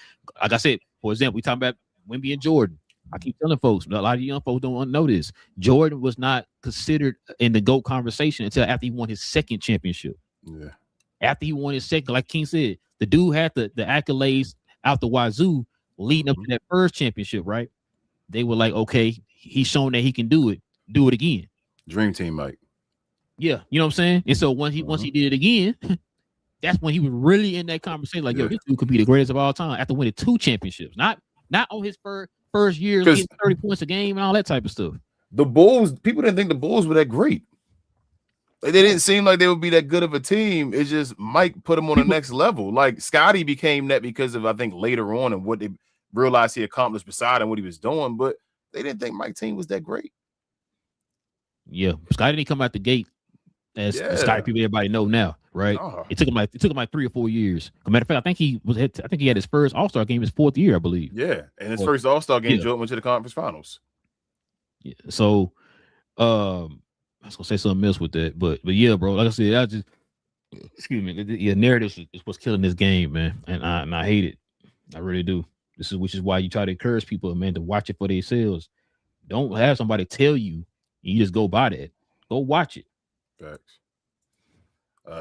I said, for example, we talking about Wemby and Jordan. I keep telling folks, a lot of young folks don't know this. Jordan was not considered in the GOAT conversation until after he won his 2nd championship. Yeah. After he won his 2nd, like King said, the dude had the accolades out the wazoo leading up to that 1st championship, right? They were like, okay, he's shown that he can do it again. Dream team, Mike. Yeah, you know what I'm saying? And so once he did it again, that's when he was really in that conversation. Like, yo, this dude could be the greatest of all time after winning 2 championships. Not on his first year, getting 30 points a game and all that type of stuff. The Bulls, people didn't think the Bulls were that great. Like, they didn't seem like they would be that good of a team. It's just Mike put them on the next level. Like Scotty became that because of, I think, later on and what they realized he accomplished beside him, what he was doing. But they didn't think Mike's team was that great. Yeah, Scotty didn't come out the gate as the Scotty people everybody know now, right? It took him like 3 or 4 years. As a matter of fact, I think he had his first All-Star game his 4th year, I believe. Yeah, and his first All-Star game, Jordan went to the conference finals. Yeah, so I was gonna say something else with that, but yeah, bro. Like I said, excuse me. Yeah, narrative is what's killing this game, man, and I hate it. I really do. which is why you try to encourage people, man, to watch it for themselves. Don't have somebody tell you and you just go by that. Go watch it. Facts.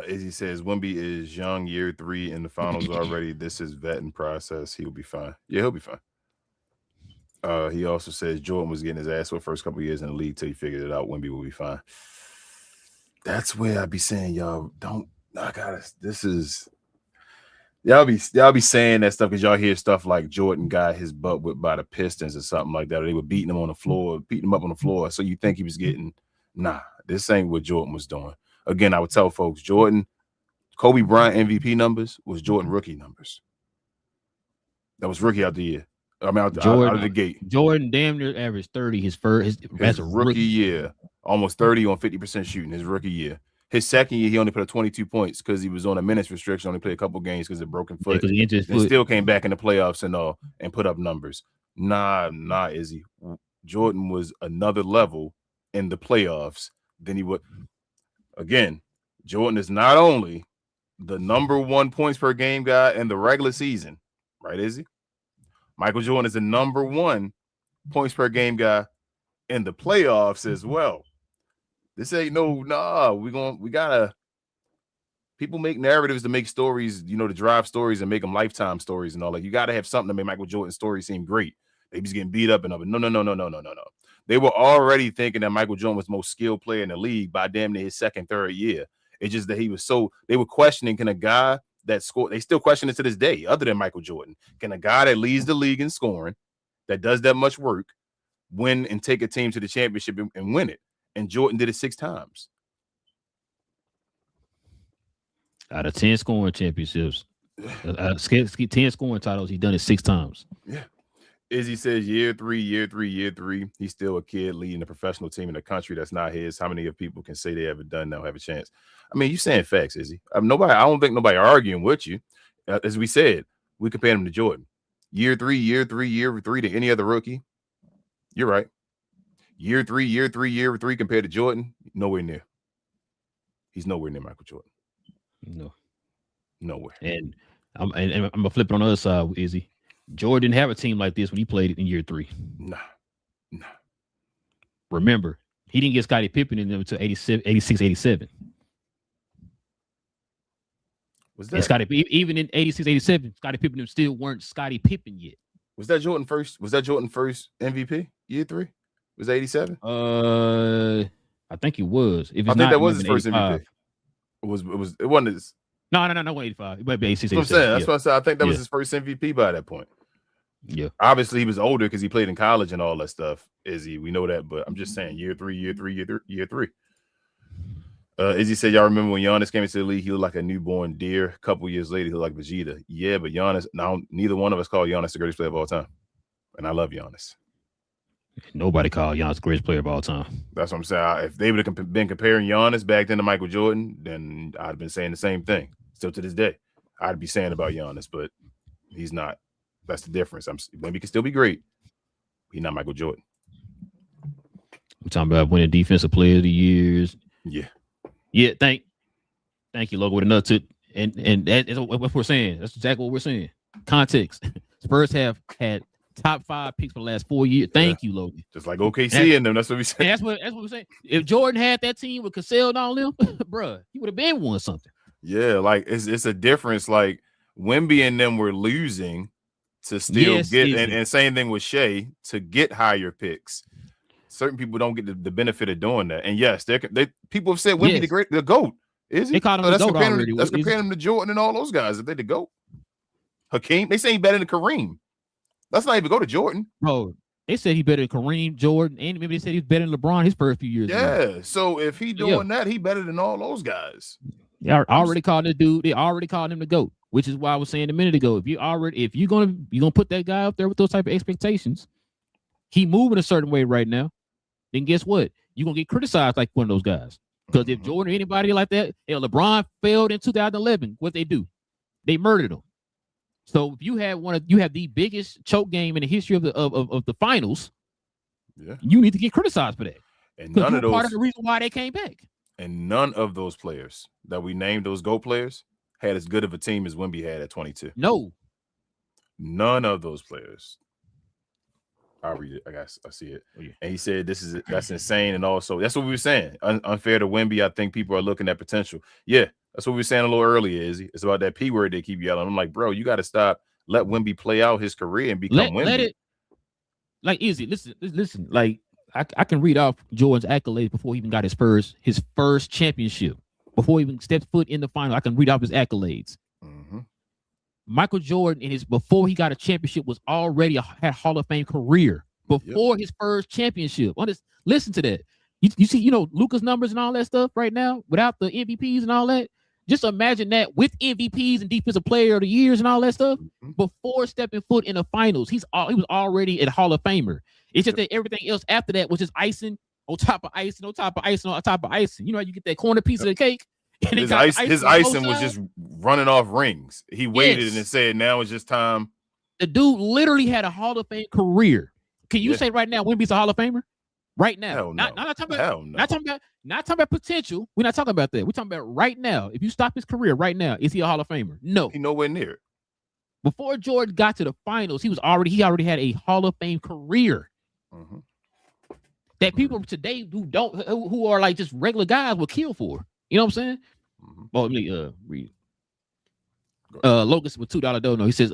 Izzy says Wemby is young, year 3 in the finals already. This is vetting process. He'll be fine. Yeah, he'll be fine. He also says Jordan was getting his ass for the first couple of years in the league till he figured it out. Wemby will be fine. That's where I be saying, y'all don't. I gotta. This is. Y'all be saying that stuff because y'all hear stuff like Jordan got his butt whipped by the Pistons or something like that, or they were beating him on the floor, beating him up on the floor. So you think he was getting? Nah, this ain't what Jordan was doing. Again, I would tell folks, Jordan, Kobe Bryant MVP numbers was Jordan rookie numbers. That was rookie out the year. I mean, out of the gate. Jordan damn near averaged 30 his rookie year, almost 30 on 50% shooting his rookie year. His second year, he only put up 22 points because he was on a minutes restriction, only played a couple games because of broken foot. Yeah, and still came back in the playoffs and put up numbers. Nah, Izzy. Jordan was another level in the playoffs than he would. Again, Jordan is not only the #1 points per game guy in the regular season, right, Izzy? Michael Jordan is the #1 points per game guy in the playoffs as well. This ain't we gotta. People make narratives to make stories, to drive stories and make them lifetime stories and all. Like, you gotta have something to make Michael Jordan's story seem great. They was getting beat up and up. No. They were already thinking that Michael Jordan was the most skilled player in the league by damn near his second, third year. It's just that he was they were questioning, can a guy that scored, they still question it to this day, other than Michael Jordan, can a guy that leads the league in scoring, that does that much work, win and take a team to the championship and win it? And Jordan did it 6 times. Out of 10 scoring championships, 10 scoring titles, he done it 6 times. Yeah. Izzy says year 3. He's still a kid leading a professional team in a country that's not his. How many of people can say they ever done that or have a chance? I mean, you saying facts, Izzy. I don't think nobody arguing with you. As we said, we compare him to Jordan. Year 3 to any other rookie. You're right. Year 3 compared to Jordan, nowhere near. He's nowhere near Michael Jordan. No. Nowhere. And I'm gonna flip it on the other side, Izzy. Jordan didn't have a team like this when he played in year 3. Nah. Remember, he didn't get Scottie Pippen in them until 86, 87. Was that even in 86, 87, Scottie Pippen still weren't Scottie Pippen yet. Was that Jordan first? Was that Jordan first MVP? Year 3? Was that 87? I think he was. I think that was his first MVP. It wasn't his. No, 85. It might be 86. That's what I'm saying. That's what I said. I think that was his first MVP by that point. Yeah. Obviously, he was older because he played in college and all that stuff. Izzy, we know that, but I'm just saying, year 3. Izzy said, y'all remember when Giannis came into the league, he looked like a newborn deer. A couple years later, he looked like Vegeta. Yeah, but Giannis, now neither one of us call Giannis the greatest player of all time. And I love Giannis. Nobody called Giannis the greatest player of all time. That's what I'm saying. If they would have been comparing Giannis back then to Michael Jordan, then I'd have been saying the same thing. Still to this day, I'd be saying about Giannis, but he's not. That's the difference. Maybe he can still be great. He's not Michael Jordan. We're talking about winning defensive player of the years. Yeah. Thank you, Logo, with a nut to, and that is what we're saying. That's exactly what we're saying. Context. Spurs have had top 5 picks for the last 4 years. Thank you, Logan. Just like OKC in them. That's what we said. That's what we're saying. If Jordan had that team with Cassell and all them, bruh, he would have been won something. Yeah, like it's a difference. Like Wemby and them were losing to still get, and same thing with Shea, to get higher picks. Certain people don't get the benefit of doing that. And yes, people have said Wemby the GOAT. Is he? They call him the GOAT already. That's comparing him to Jordan and all those guys. If they the GOAT. Hakeem, they say he's better than Kareem. Let's not even go to Jordan. Bro, they said he better than Kareem, Jordan, and maybe they said he's better than LeBron his first few years. Yeah, so if he doing that, he better than all those guys. Yeah, already called the dude. They already called him the GOAT, which is why I was saying a minute ago. If you're gonna put that guy up there with those type of expectations, he moving a certain way right now, then guess what? You're gonna get criticized like one of those guys. Because if Jordan or anybody like that, LeBron failed in 2011, what they do? They murdered him. So if you have the biggest choke game in the history of the finals, you need to get criticized for that. And none of those part of the reason why they came back. And none of those players that we named, those GOAT players, had as good of a team as Wemby had at 22. No. None of those players. I'll read it. I see it. Oh, yeah. And he said that's insane. And also, that's what we were saying. Unfair to Wemby. I think people are looking at potential. Yeah, that's what we were saying a little earlier, Izzy. It's about that P word they keep yelling. I'm like, bro, you got to stop. Let Wemby play out his career and become Wemby. Let it, like, easy. Listen. Like, I can read off Jordan's accolades before he even got his first championship. Before he even stepped foot in the final, I can read off his accolades. Mm-hmm. Michael Jordan, before he got a championship, was already had Hall of Fame career before his first championship. Listen to that. You see, Luka's numbers and all that stuff right now without the MVPs and all that. Just imagine that with MVPs and Defensive Player of the Years and all that stuff. Before stepping foot in the finals, he was already a Hall of Famer. It's just that everything else after that was just icing on top of icing on top of icing on top of icing. You know how you get that corner piece of the cake. His icing was just running off rings. He waited and said, "Now it's just time." The dude literally had a Hall of Fame career. Can you say right now Wemby's a Hall of Famer? Right now, Hell no. not talking about potential. We're not talking about that. We're talking about right now. If you stop his career right now, is he a Hall of Famer? No, he nowhere near it. Before Jordan got to the finals, he already had a Hall of Fame career. Mm-hmm. That people today who are like just regular guys will kill for. You know what I'm saying? Mm-hmm. Well, let me read. Logan with $2 dono. He says,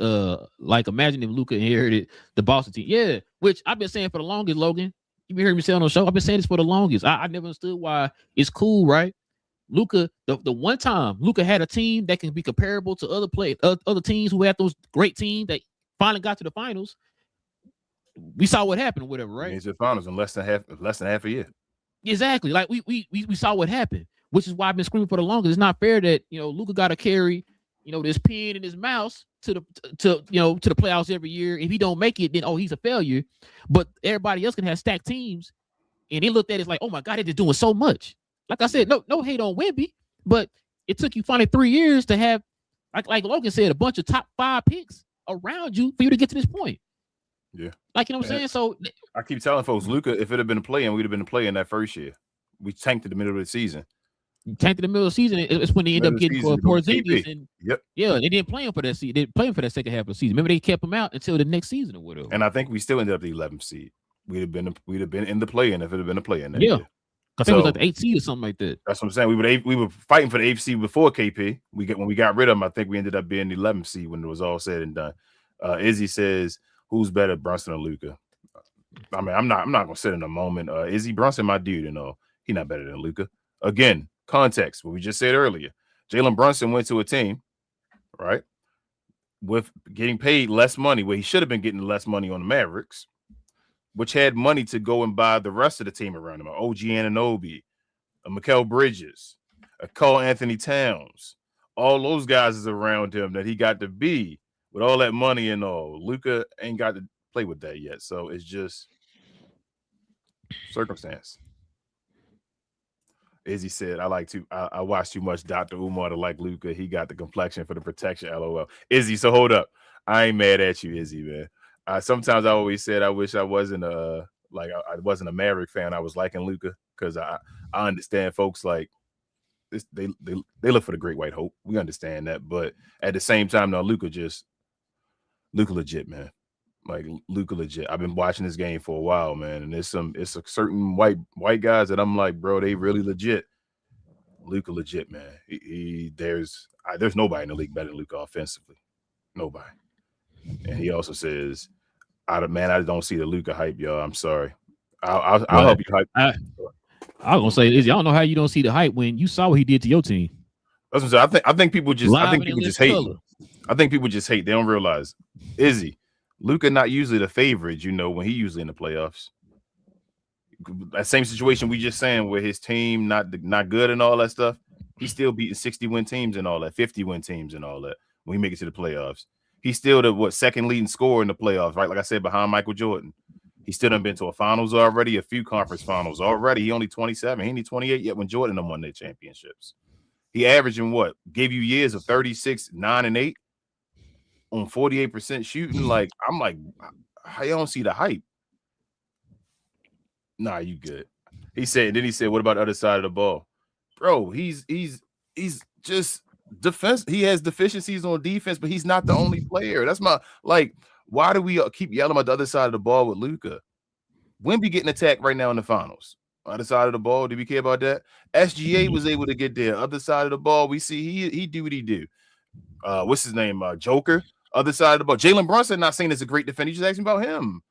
like, imagine if Luka inherited the Boston team. Yeah, which I've been saying for the longest, Logan. You been hearing me say on the show. I've been saying this for the longest. I never understood why it's cool, right? Luka, the one time Luka had a team that can be comparable to other teams who had those great teams that finally got to the finals. We saw what happened or whatever, right? It's the finals in less than half a year. Exactly. Like we saw what happened, which is why I've been screaming for the longest. It's not fair that Luka got to carry this pen in his mouse to the playoffs every year. If he don't make it, then he's a failure. But everybody else can have stacked teams, and they looked at it as like, oh my God, they're just doing so much. Like I said, no hate on Wemby, but it took you finally 3 years to have, like Logan said, a bunch of top 5 picks around you for you to get to this point. Yeah. Like, you know what I'm saying? So I keep telling folks, Luka, if it had been a play-in, we'd have been a play-in that first year. We tanked in the middle of the season. Tanked in the middle of the season. It's when they end up getting Porzingis, and they didn't play him for that season. They didn't play him for that second half of the season. Remember, they kept him out until the next season or whatever. And I think we still ended up the 11th seed. We'd have been in the play-in if it had been a play-in that year. I think it was like the 8th seed or something like that. That's what I'm saying. We were fighting for the 8th seed before KP. When we got rid of him, I think we ended up being the 11th seed when it was all said and done. Izzy says, "Who's better, Brunson or Luka?" I mean, I'm not gonna sit in a moment. Izzy, Brunson, my dude, he's not better than Luka. Again, context. What we just said earlier. Jalen Brunson went to a team, right, with getting paid less money, where he should have been getting less money on the Mavericks, which had money to go and buy the rest of the team around him. OG Anunoby, a Mikal Bridges, a Karl Anthony Towns. All those guys is around him that he got to be with all that money and all. Luka ain't got to play with that yet. So it's just circumstance. Izzy said, I watched too much Dr. Umar to like Luka. He got the complexion for the protection, LOL. Izzy, so hold up. I ain't mad at you, Izzy, man. Sometimes I always said I wish I wasn't I wasn't a Maverick fan. I was liking Luka because I understand folks like this. They look for the great white hope. We understand that, but at the same time, no, Luka legit, man. Like Luka legit. I've been watching this game for a while, man, and it's a certain white guys that I'm like, bro, they really legit. Luka legit, man. There's nobody in the league better than Luka offensively. Nobody. And he also says, I don't see the Luka hype, y'all. I'm sorry. I'll help you hype. I was gonna say, Izzy, I don't know how you don't see the hype when you saw what he did to your team. That's what I'm saying. I think people just hate. I think people just hate. They don't realize, Izzy, Luka not usually the favorite, when he usually in the playoffs. That same situation we just saying where his team not good and all that stuff. He's still beating 60-win teams and all that, 50-win teams and all that when he make it to the playoffs. He's still the second leading scorer in the playoffs, right? Like I said, behind Michael Jordan. He still done been to a finals already, a few conference finals already. He only 27. He ain't 28 yet when Jordan won their championships. He averaging what? Gave you years of 36, 9, and 8 on 48% shooting. Like, I'm like, how you don't see the hype? Nah, you good. He said, what about the other side of the ball? Bro, he's just defense. He has deficiencies on defense, but he's not the only player. That's my why do we keep yelling about the other side of the ball with Luka? Wemby getting attacked right now in the finals. Other side of the ball, do we care about that? SGA was able to get there. Other side of the ball, we see he do what he do. What's his name? Joker. Other side of the ball. Jalen Brunson, not saying it's a great defender. He's just asking about him.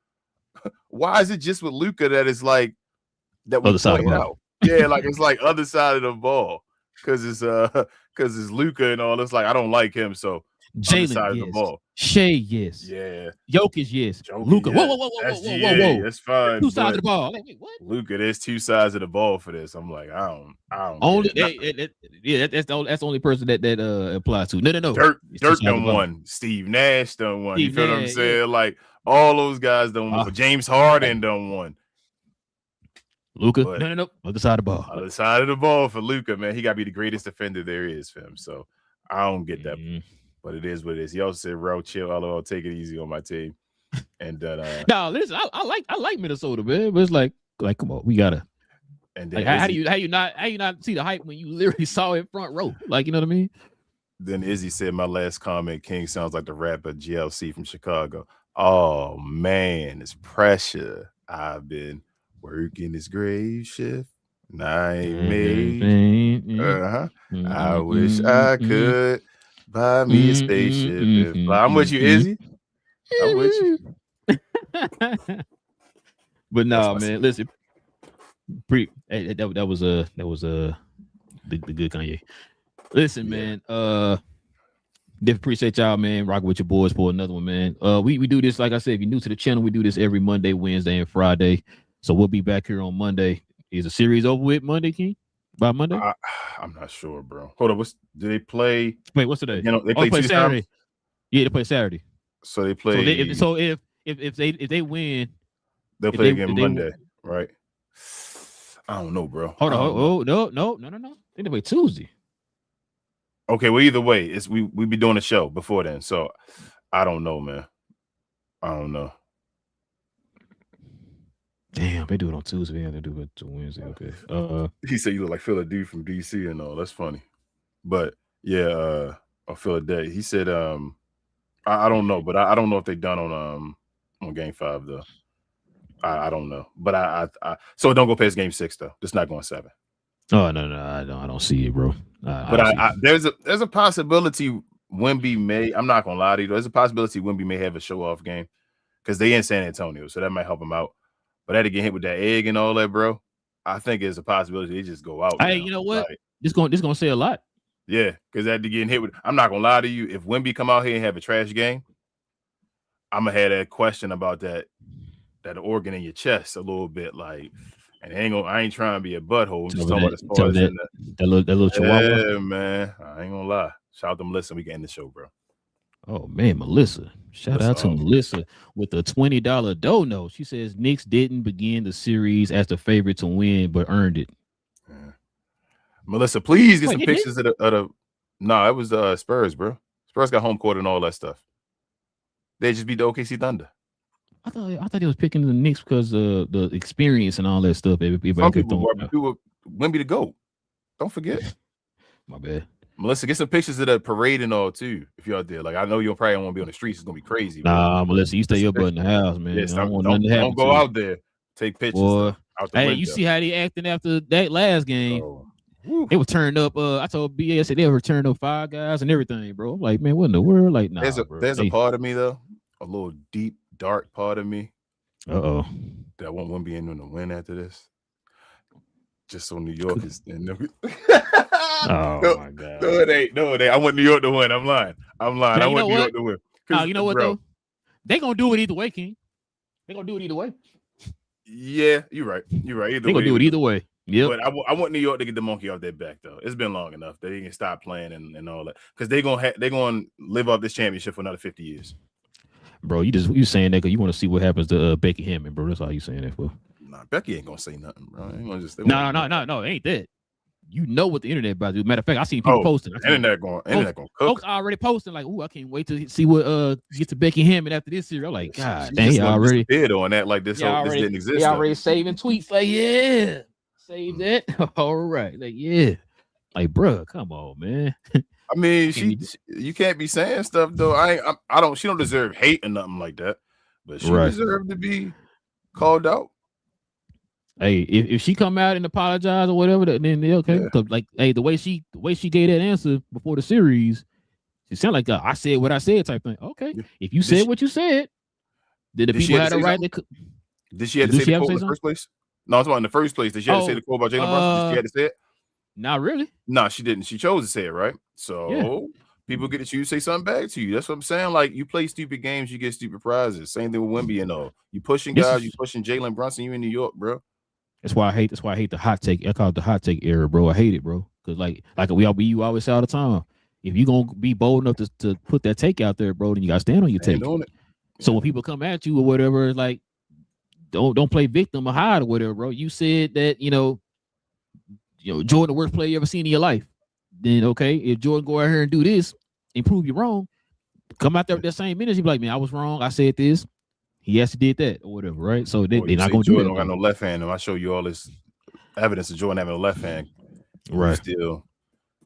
Why is it just with Luka that is like that we other side of the ball? Out? Yeah, like it's like other side of the ball because it's Luka and all. It's like I don't like him, so Jalen, side yes. of the ball. Shea, yes. Yeah. Jokic, yes. Jokic, Luka, yeah. whoa. That's fine. Two sides of the ball. Like, wait, what? Luka, there's two sides of the ball for this. I'm like, I don't. Only that's the only person that applies to. No. Dirk done won. Steve Nash done won. You feel what I'm saying? Yeah. Like all those guys done won. James Harden done won. Luka, no. Other side of the ball. Other side of the ball for Luka, man. He got to be the greatest defender there is for him. So I don't get that. But it is what it is. He also said, "Real chill, I'll take it easy on my team." And no, listen, I like Minnesota, man. But it's like, come on, we gotta. And then how do you not see the hype when you literally saw it front row? Like, you know what I mean? Then Izzy said, "My last comment, King sounds like the rapper GLC from Chicago." Oh man, it's pressure. I've been working this grave shift. And I ain't made. I wish I could. Buy me a spaceship. I'm with you, Izzy. I'm with you. But no, man. Listen, that was the good Kanye. Listen, man. Definitely appreciate y'all, man. Rocking with your boys for another one, man. We do this, like I said, if you're new to the channel, we do this every Monday, Wednesday, and Friday. So we'll be back here on Monday. Is the series over with Monday, King? By Monday? I'm not sure, bro. Hold on. Do they play? Wait, what's today? You know, they play Saturday. Times? Yeah, they play Saturday. So they play. If they win, they'll play again Monday, right? I don't know, bro. Hold on. No. I think they play Tuesday. Okay, well, either way, it's we be doing a show before then. So I don't know, man. I don't know. Damn, they do it on Tuesday and they do it on Wednesday. Okay. He said you look like Phil dude from DC and all. That's funny. But yeah, Philadelphia. He said I don't know, but I don't know if they done on game 5 though. I don't know. But I so don't go past game 6 though. It's not going 7. Oh no, I don't see it, bro. But there's a possibility Wemby may. I'm not gonna lie to you. There's a possibility Wemby may have a show off game because they in San Antonio, so that might help him out. But I had to get hit with that egg and all that, bro. I think it's a possibility they just go out. Hey, you know what? Like, this gonna say a lot. Yeah, because I had to get hit with. I'm not gonna lie to you. If Wemby come out here and have a trash game, I'm gonna have that question about that organ in your chest a little bit, like. And I ain't trying to be a butthole. I'm just talking about as far as that little chihuahua. Yeah, man. I ain't gonna lie. Shout out to Melissa. We getting the show, bro. Oh man, Melissa. Shout out to Melissa with a $20 dono. She says Knicks didn't begin the series as the favorite to win, but earned it. Yeah. Melissa, please get some pictures of the. No, it was Spurs, bro. Spurs got home court and all that stuff. They just beat the OKC Thunder. I thought he was picking the Knicks because of the experience and all that stuff. Some people were Wemby to go. Don't forget. My bad. Melissa, get some pictures of the parade and all too. If you're out there, like I know you probably won't be on the streets. It's gonna be crazy. Nah, Melissa, you stay your butt in the house, man. Yes, don't go out there. Take pictures. Boy. Out the hey, window. You see how they acting after that last game? They were turned up. I told BA, I said they were turned up 5 guys and everything, bro. I'm like, man, what in the world? Like, nah, there's a part of me though, a little deep, dark part of me. That won't Wemby in on the win after this. Just so New York is. Oh my god! No, it ain't. I want New York to win. I'm lying. I want New York to win. You know what though? They gonna do it either way, King. They gonna do it either way. Yeah, you're right. Either they gonna do it either way. Yeah. But I want New York to get the monkey off their back though. It's been long enough that they can stop playing and all that because they're gonna live up this championship for another 50 years. Bro, you saying that because you want to see what happens to Becky Hammond, bro. That's all you saying that for. Nah, Becky ain't gonna say nothing, bro. Ain't gonna just no, ain't that. You know what the internet about to do. Matter of fact, I seen people posting. Internet going cook. Folks already posting like, "Ooh, I can't wait to see what get to Becky Hammond after this series." I'm like, God, dang, he already did on that like this. This didn't exist. He already saving tweets like, yeah, save that. All right, like yeah, like bro, come on, man. I mean, you can't be saying stuff though. I don't. She don't deserve hate or nothing like that, but she deserved to be called out. Hey, if she come out and apologize or whatever, then okay. Because like, hey, the way she gave that answer before the series, it sounded like I said what I said type thing. Okay, if you said what you said, then the people had a right to. Did she have to say the quote in the first place? No, it's about in the first place. Did she have to say the quote about Jalen Brunson? Did she have to say it? Not really. No, she didn't. She chose to say it, right? So people get to choose to say something back to you. That's what I'm saying. Like, you play stupid games, you get stupid prizes. Same thing with Wemby and all. You pushing guys, you pushing Jalen Brunson, you in New York, bro. That's why I hate the hot take. I call it the hot take era, bro. I hate it, bro. Because like you always say all the time, if you're gonna be bold enough to put that take out there, bro, then you gotta stand on your take. So when people come at you or whatever, like don't play victim or hide or whatever, bro. You said that, Jordan the worst player you ever seen in your life. Then okay, if Jordan go out here and do this and prove you wrong, come out there with that same energy, be like, man, I was wrong. I said this. He actually did that or whatever, right? So they're not going to do it. Don't got no left hand. And I show you all this evidence of Jordan having a left hand. Right. Still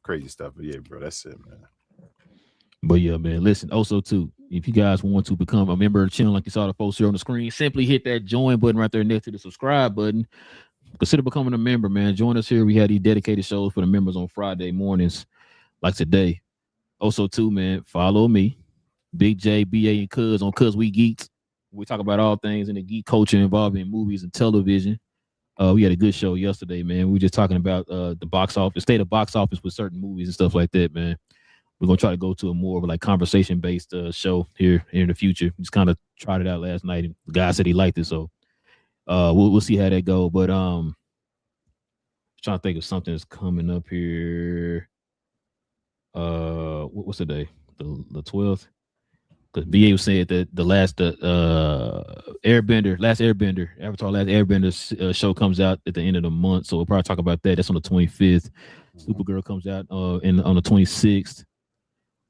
crazy stuff. But yeah, bro, that's it, man. But yeah, man, listen, also too, if you guys want to become a member of the channel like you saw the folks here on the screen, simply hit that join button right there next to the subscribe button. Consider becoming a member, man. Join us here. We had these dedicated shows for the members on Friday mornings like today. Also too, man, follow me, Big J, BA, and Cuz on Cuz We Geeks. We talk about all things in the geek culture involving movies and television. We had a good show yesterday, man. We were just talking about the box office, state of box office with certain movies and stuff like that, man. We're gonna try to go to a more of a like conversation-based show here in the future. We just kind of tried it out last night, and the guy said he liked it, so we'll see how that go. But trying to think of something that's coming up here. What's the day? The 12th. Because BA said that the last Airbender, Avatar Last Airbender show comes out at the end of the month. So we'll probably talk about that. That's on the 25th. Supergirl comes out on the 26th.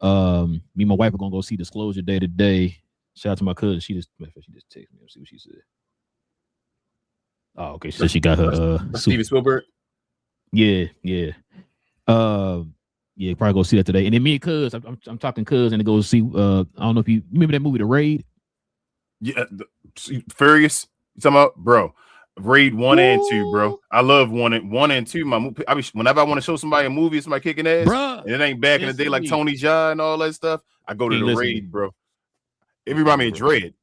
Me and my wife are gonna go see Disclosure Day today. Shout out to my cousin. She just texted me. Let's see what she said. Oh, okay. She said she got her Steven Spielberg. Yeah. Yeah, probably go see that today. And then me and Cuz, I'm talking Cuz, and to go see. I don't know if you remember that movie, The Raid. Yeah, Furious. You talking about, bro? Raid 1 and 2, bro. I love 1 and 2. Whenever I want to show somebody a movie, somebody kicking ass, bruh, and it ain't back in the day like Tony Jaa and all that stuff. I go to The Raid, bro. It reminds me of Dread.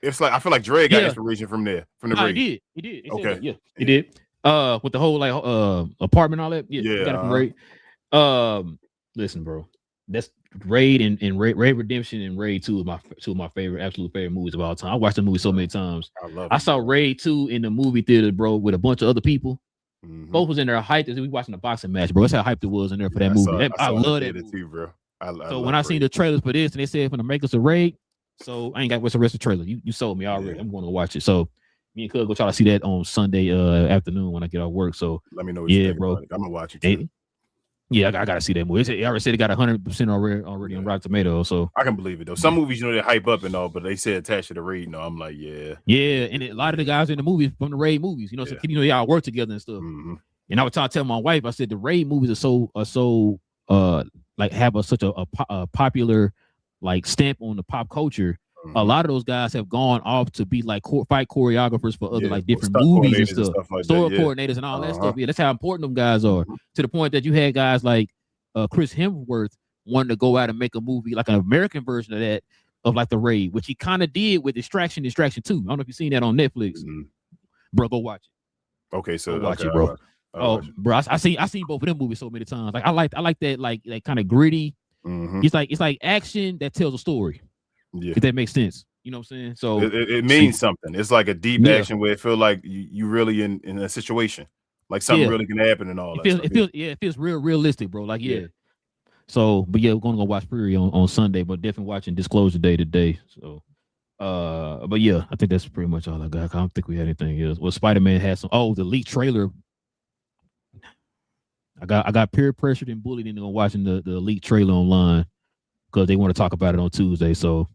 It's like I feel like Dread got inspiration from there, from the Raid. He did. Okay, he did. With the whole like apartment and all that. Yeah. Got it from Raid. Listen, bro, that's Raid and Raid Redemption and Raid 2 is two of my absolute favorite movies of all time. I watched the movie so many times. I saw Raid 2 in the movie theater, bro, with a bunch of other people. Mm-hmm. Both was in there hyped as we watching a boxing match, bro. That's how hyped it was in there for that movie. I love that movie too, bro. So when I seen the trailers for this and they said it's gonna make us a Raid, so I ain't got what's the rest of the trailer. You sold me already. Yeah. I'm going to watch it. So me and Cuz go try to see that on Sunday afternoon when I get off work. So let me know what you think, bro. I'm gonna watch it too. Yeah, I gotta see that movie. I already said it got 100% already on Rotten Tomatoes. So I can believe it though. Some movies, they hype up and all, but they say attached to the Raid. No, I'm like, yeah. And a lot of the guys in the movies from the Raid movies, so y'all work together and stuff. Mm-hmm. And I would tell my wife, I said the Raid movies are so like have such a popular like stamp on the pop culture. Mm-hmm. A lot of those guys have gone off to be like fight choreographers for other like different movies and stuff like story coordinators and all that stuff. Yeah, that's how important them guys are. Mm-hmm. To the point that you had guys like Chris Hemsworth wanting to go out and make a movie like an American version of that, of like The Raid, which he kind of did with Distraction 2. I don't know if you've seen that on Netflix. Mm-hmm. Bro, go watch it. Okay, so watch it, bro. Bro, I seen both of them movies so many times. Like I like that like kind of gritty. Mm-hmm. It's like action that tells a story. Yeah, if that makes sense. You know what I'm saying? So it means something. It's like a deep action where it feels like you really in a situation, like something really can happen and all that. It feels real realistic, bro. Like So, but we're gonna go watch Fury on Sunday, but definitely watching Disclosure Day today. So, but yeah, I think that's pretty much all I got. I don't think we had anything else. Well, Spider-Man had some. Oh, the leaked trailer. I got peer pressured and bullied into watching the leaked trailer online because they want to talk about it on Tuesday. So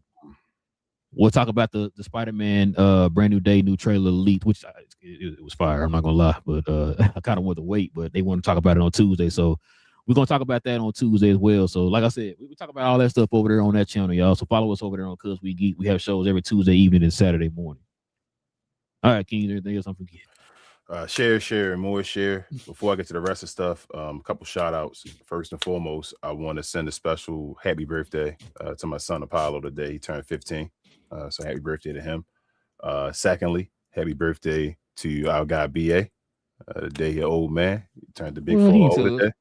we'll talk about the Spider-Man brand new day, new trailer leaked, which it was fire. I'm not gonna lie, but I kind of want to wait. But they want to talk about it on Tuesday, so we're gonna talk about that on Tuesday as well. So, like I said, we talk about all that stuff over there on that channel, y'all. So follow us over there on Cuz We Geek. We have shows every Tuesday evening and Saturday morning. All right, King, anything else I'm forgetting? Share, and more share. Before I get to the rest of stuff, a couple shout outs. First and foremost, I want to send a special happy birthday to my son Apollo today. He turned 15. So happy birthday to him. Secondly, happy birthday to our guy BA. The day he old man. He turned the big 4-0 today.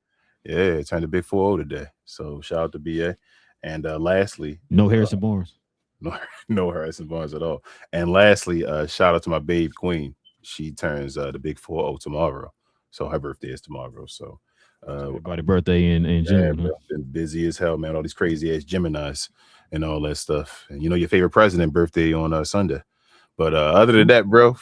Yeah, he turned the big 4-0 today. So shout out to BA. And lastly, no Harrison Barnes. No Harrison Barnes at all. And lastly, shout out to my babe Queen. She turns the big 4-0 tomorrow. So her birthday is tomorrow. So everybody's birthday in June. Bro, been busy as hell, man. All these crazy ass Geminis and all that stuff. And you know your favorite president birthday on Sunday. But other than that, bro,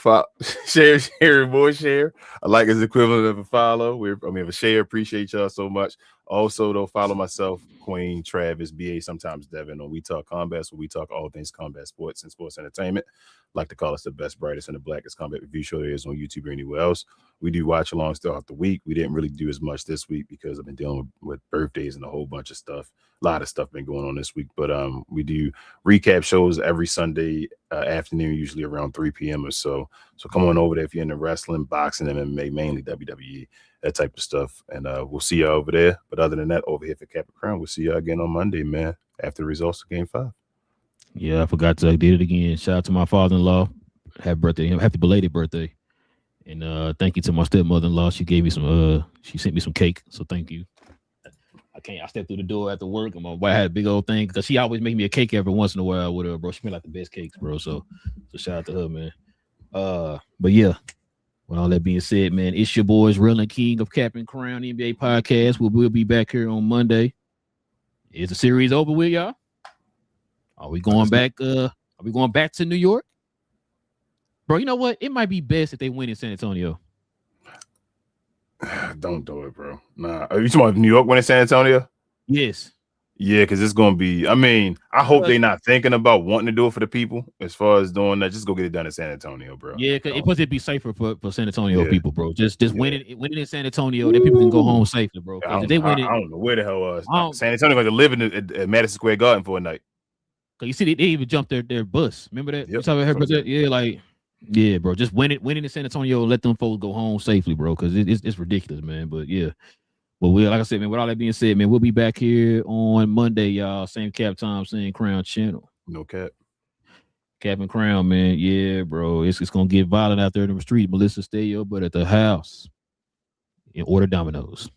share, more share. I like his equivalent of a follow. Of a share. Appreciate y'all so much. Also, though, follow myself, Queen, Travis, BA, sometimes Devin on We Talk Combat. So we talk all things combat sports and sports entertainment. Like to call us the best, brightest, and the blackest combat review show there is on YouTube or anywhere else. We do watch alongs throughout the week. We didn't really do as much this week because I've been dealing with birthdays and a whole bunch of stuff. A lot of stuff been going on this week, but we do recap shows every Sunday afternoon, usually around 3 p.m. or so. So come on over there if you're into wrestling, boxing, MMA, mainly WWE, that type of stuff. And we'll see you over there. But other than that, over here for Cap and Crown, we'll see you again on Monday, man, after the results of Game 5. Yeah, I forgot to. I did it again. Shout out to my father-in-law. Happy birthday, happy belated birthday. And thank you to my stepmother-in-law. She gave me some. She sent me some cake. So thank you. I stepped through the door after work, and my wife had a big old thing because she always make me a cake every once in a while with her, bro. She made like the best cakes, bro. So shout out to her, man. But yeah, with all that being said, man, it's your boys, Relle and King of Cap and Crown NBA podcast. We'll be back here on Monday. Is the series over with, y'all? Are we going back? Are we going back to New York, bro? You know what? It might be best if they win in San Antonio. Don't do it, bro. Nah. Are you talking about New York winning San Antonio? Yes. Yeah, because it's going to be, I hope they're not thinking about wanting to do it for the people as far as doing that. Just go get it done in San Antonio, bro. Yeah, because it'd be safer for San Antonio people, bro. Just winning in San Antonio, then people can go home safely, bro. I don't know where the hell San Antonio going to live at Madison Square Garden for a night. Cause you see, they even jumped their bus. Remember that? Yep. Yeah, bro. Just winning in San Antonio, let them folks go home safely, bro. Cause it's ridiculous, man. But yeah, but like I said, man. With all that being said, man, we'll be back here on Monday, y'all. Same cap time, same Crown channel. No cap. Cap and Crown, man. Yeah, bro. It's gonna get violent out there in the street. Melissa, stay your butt at the house and order Domino's.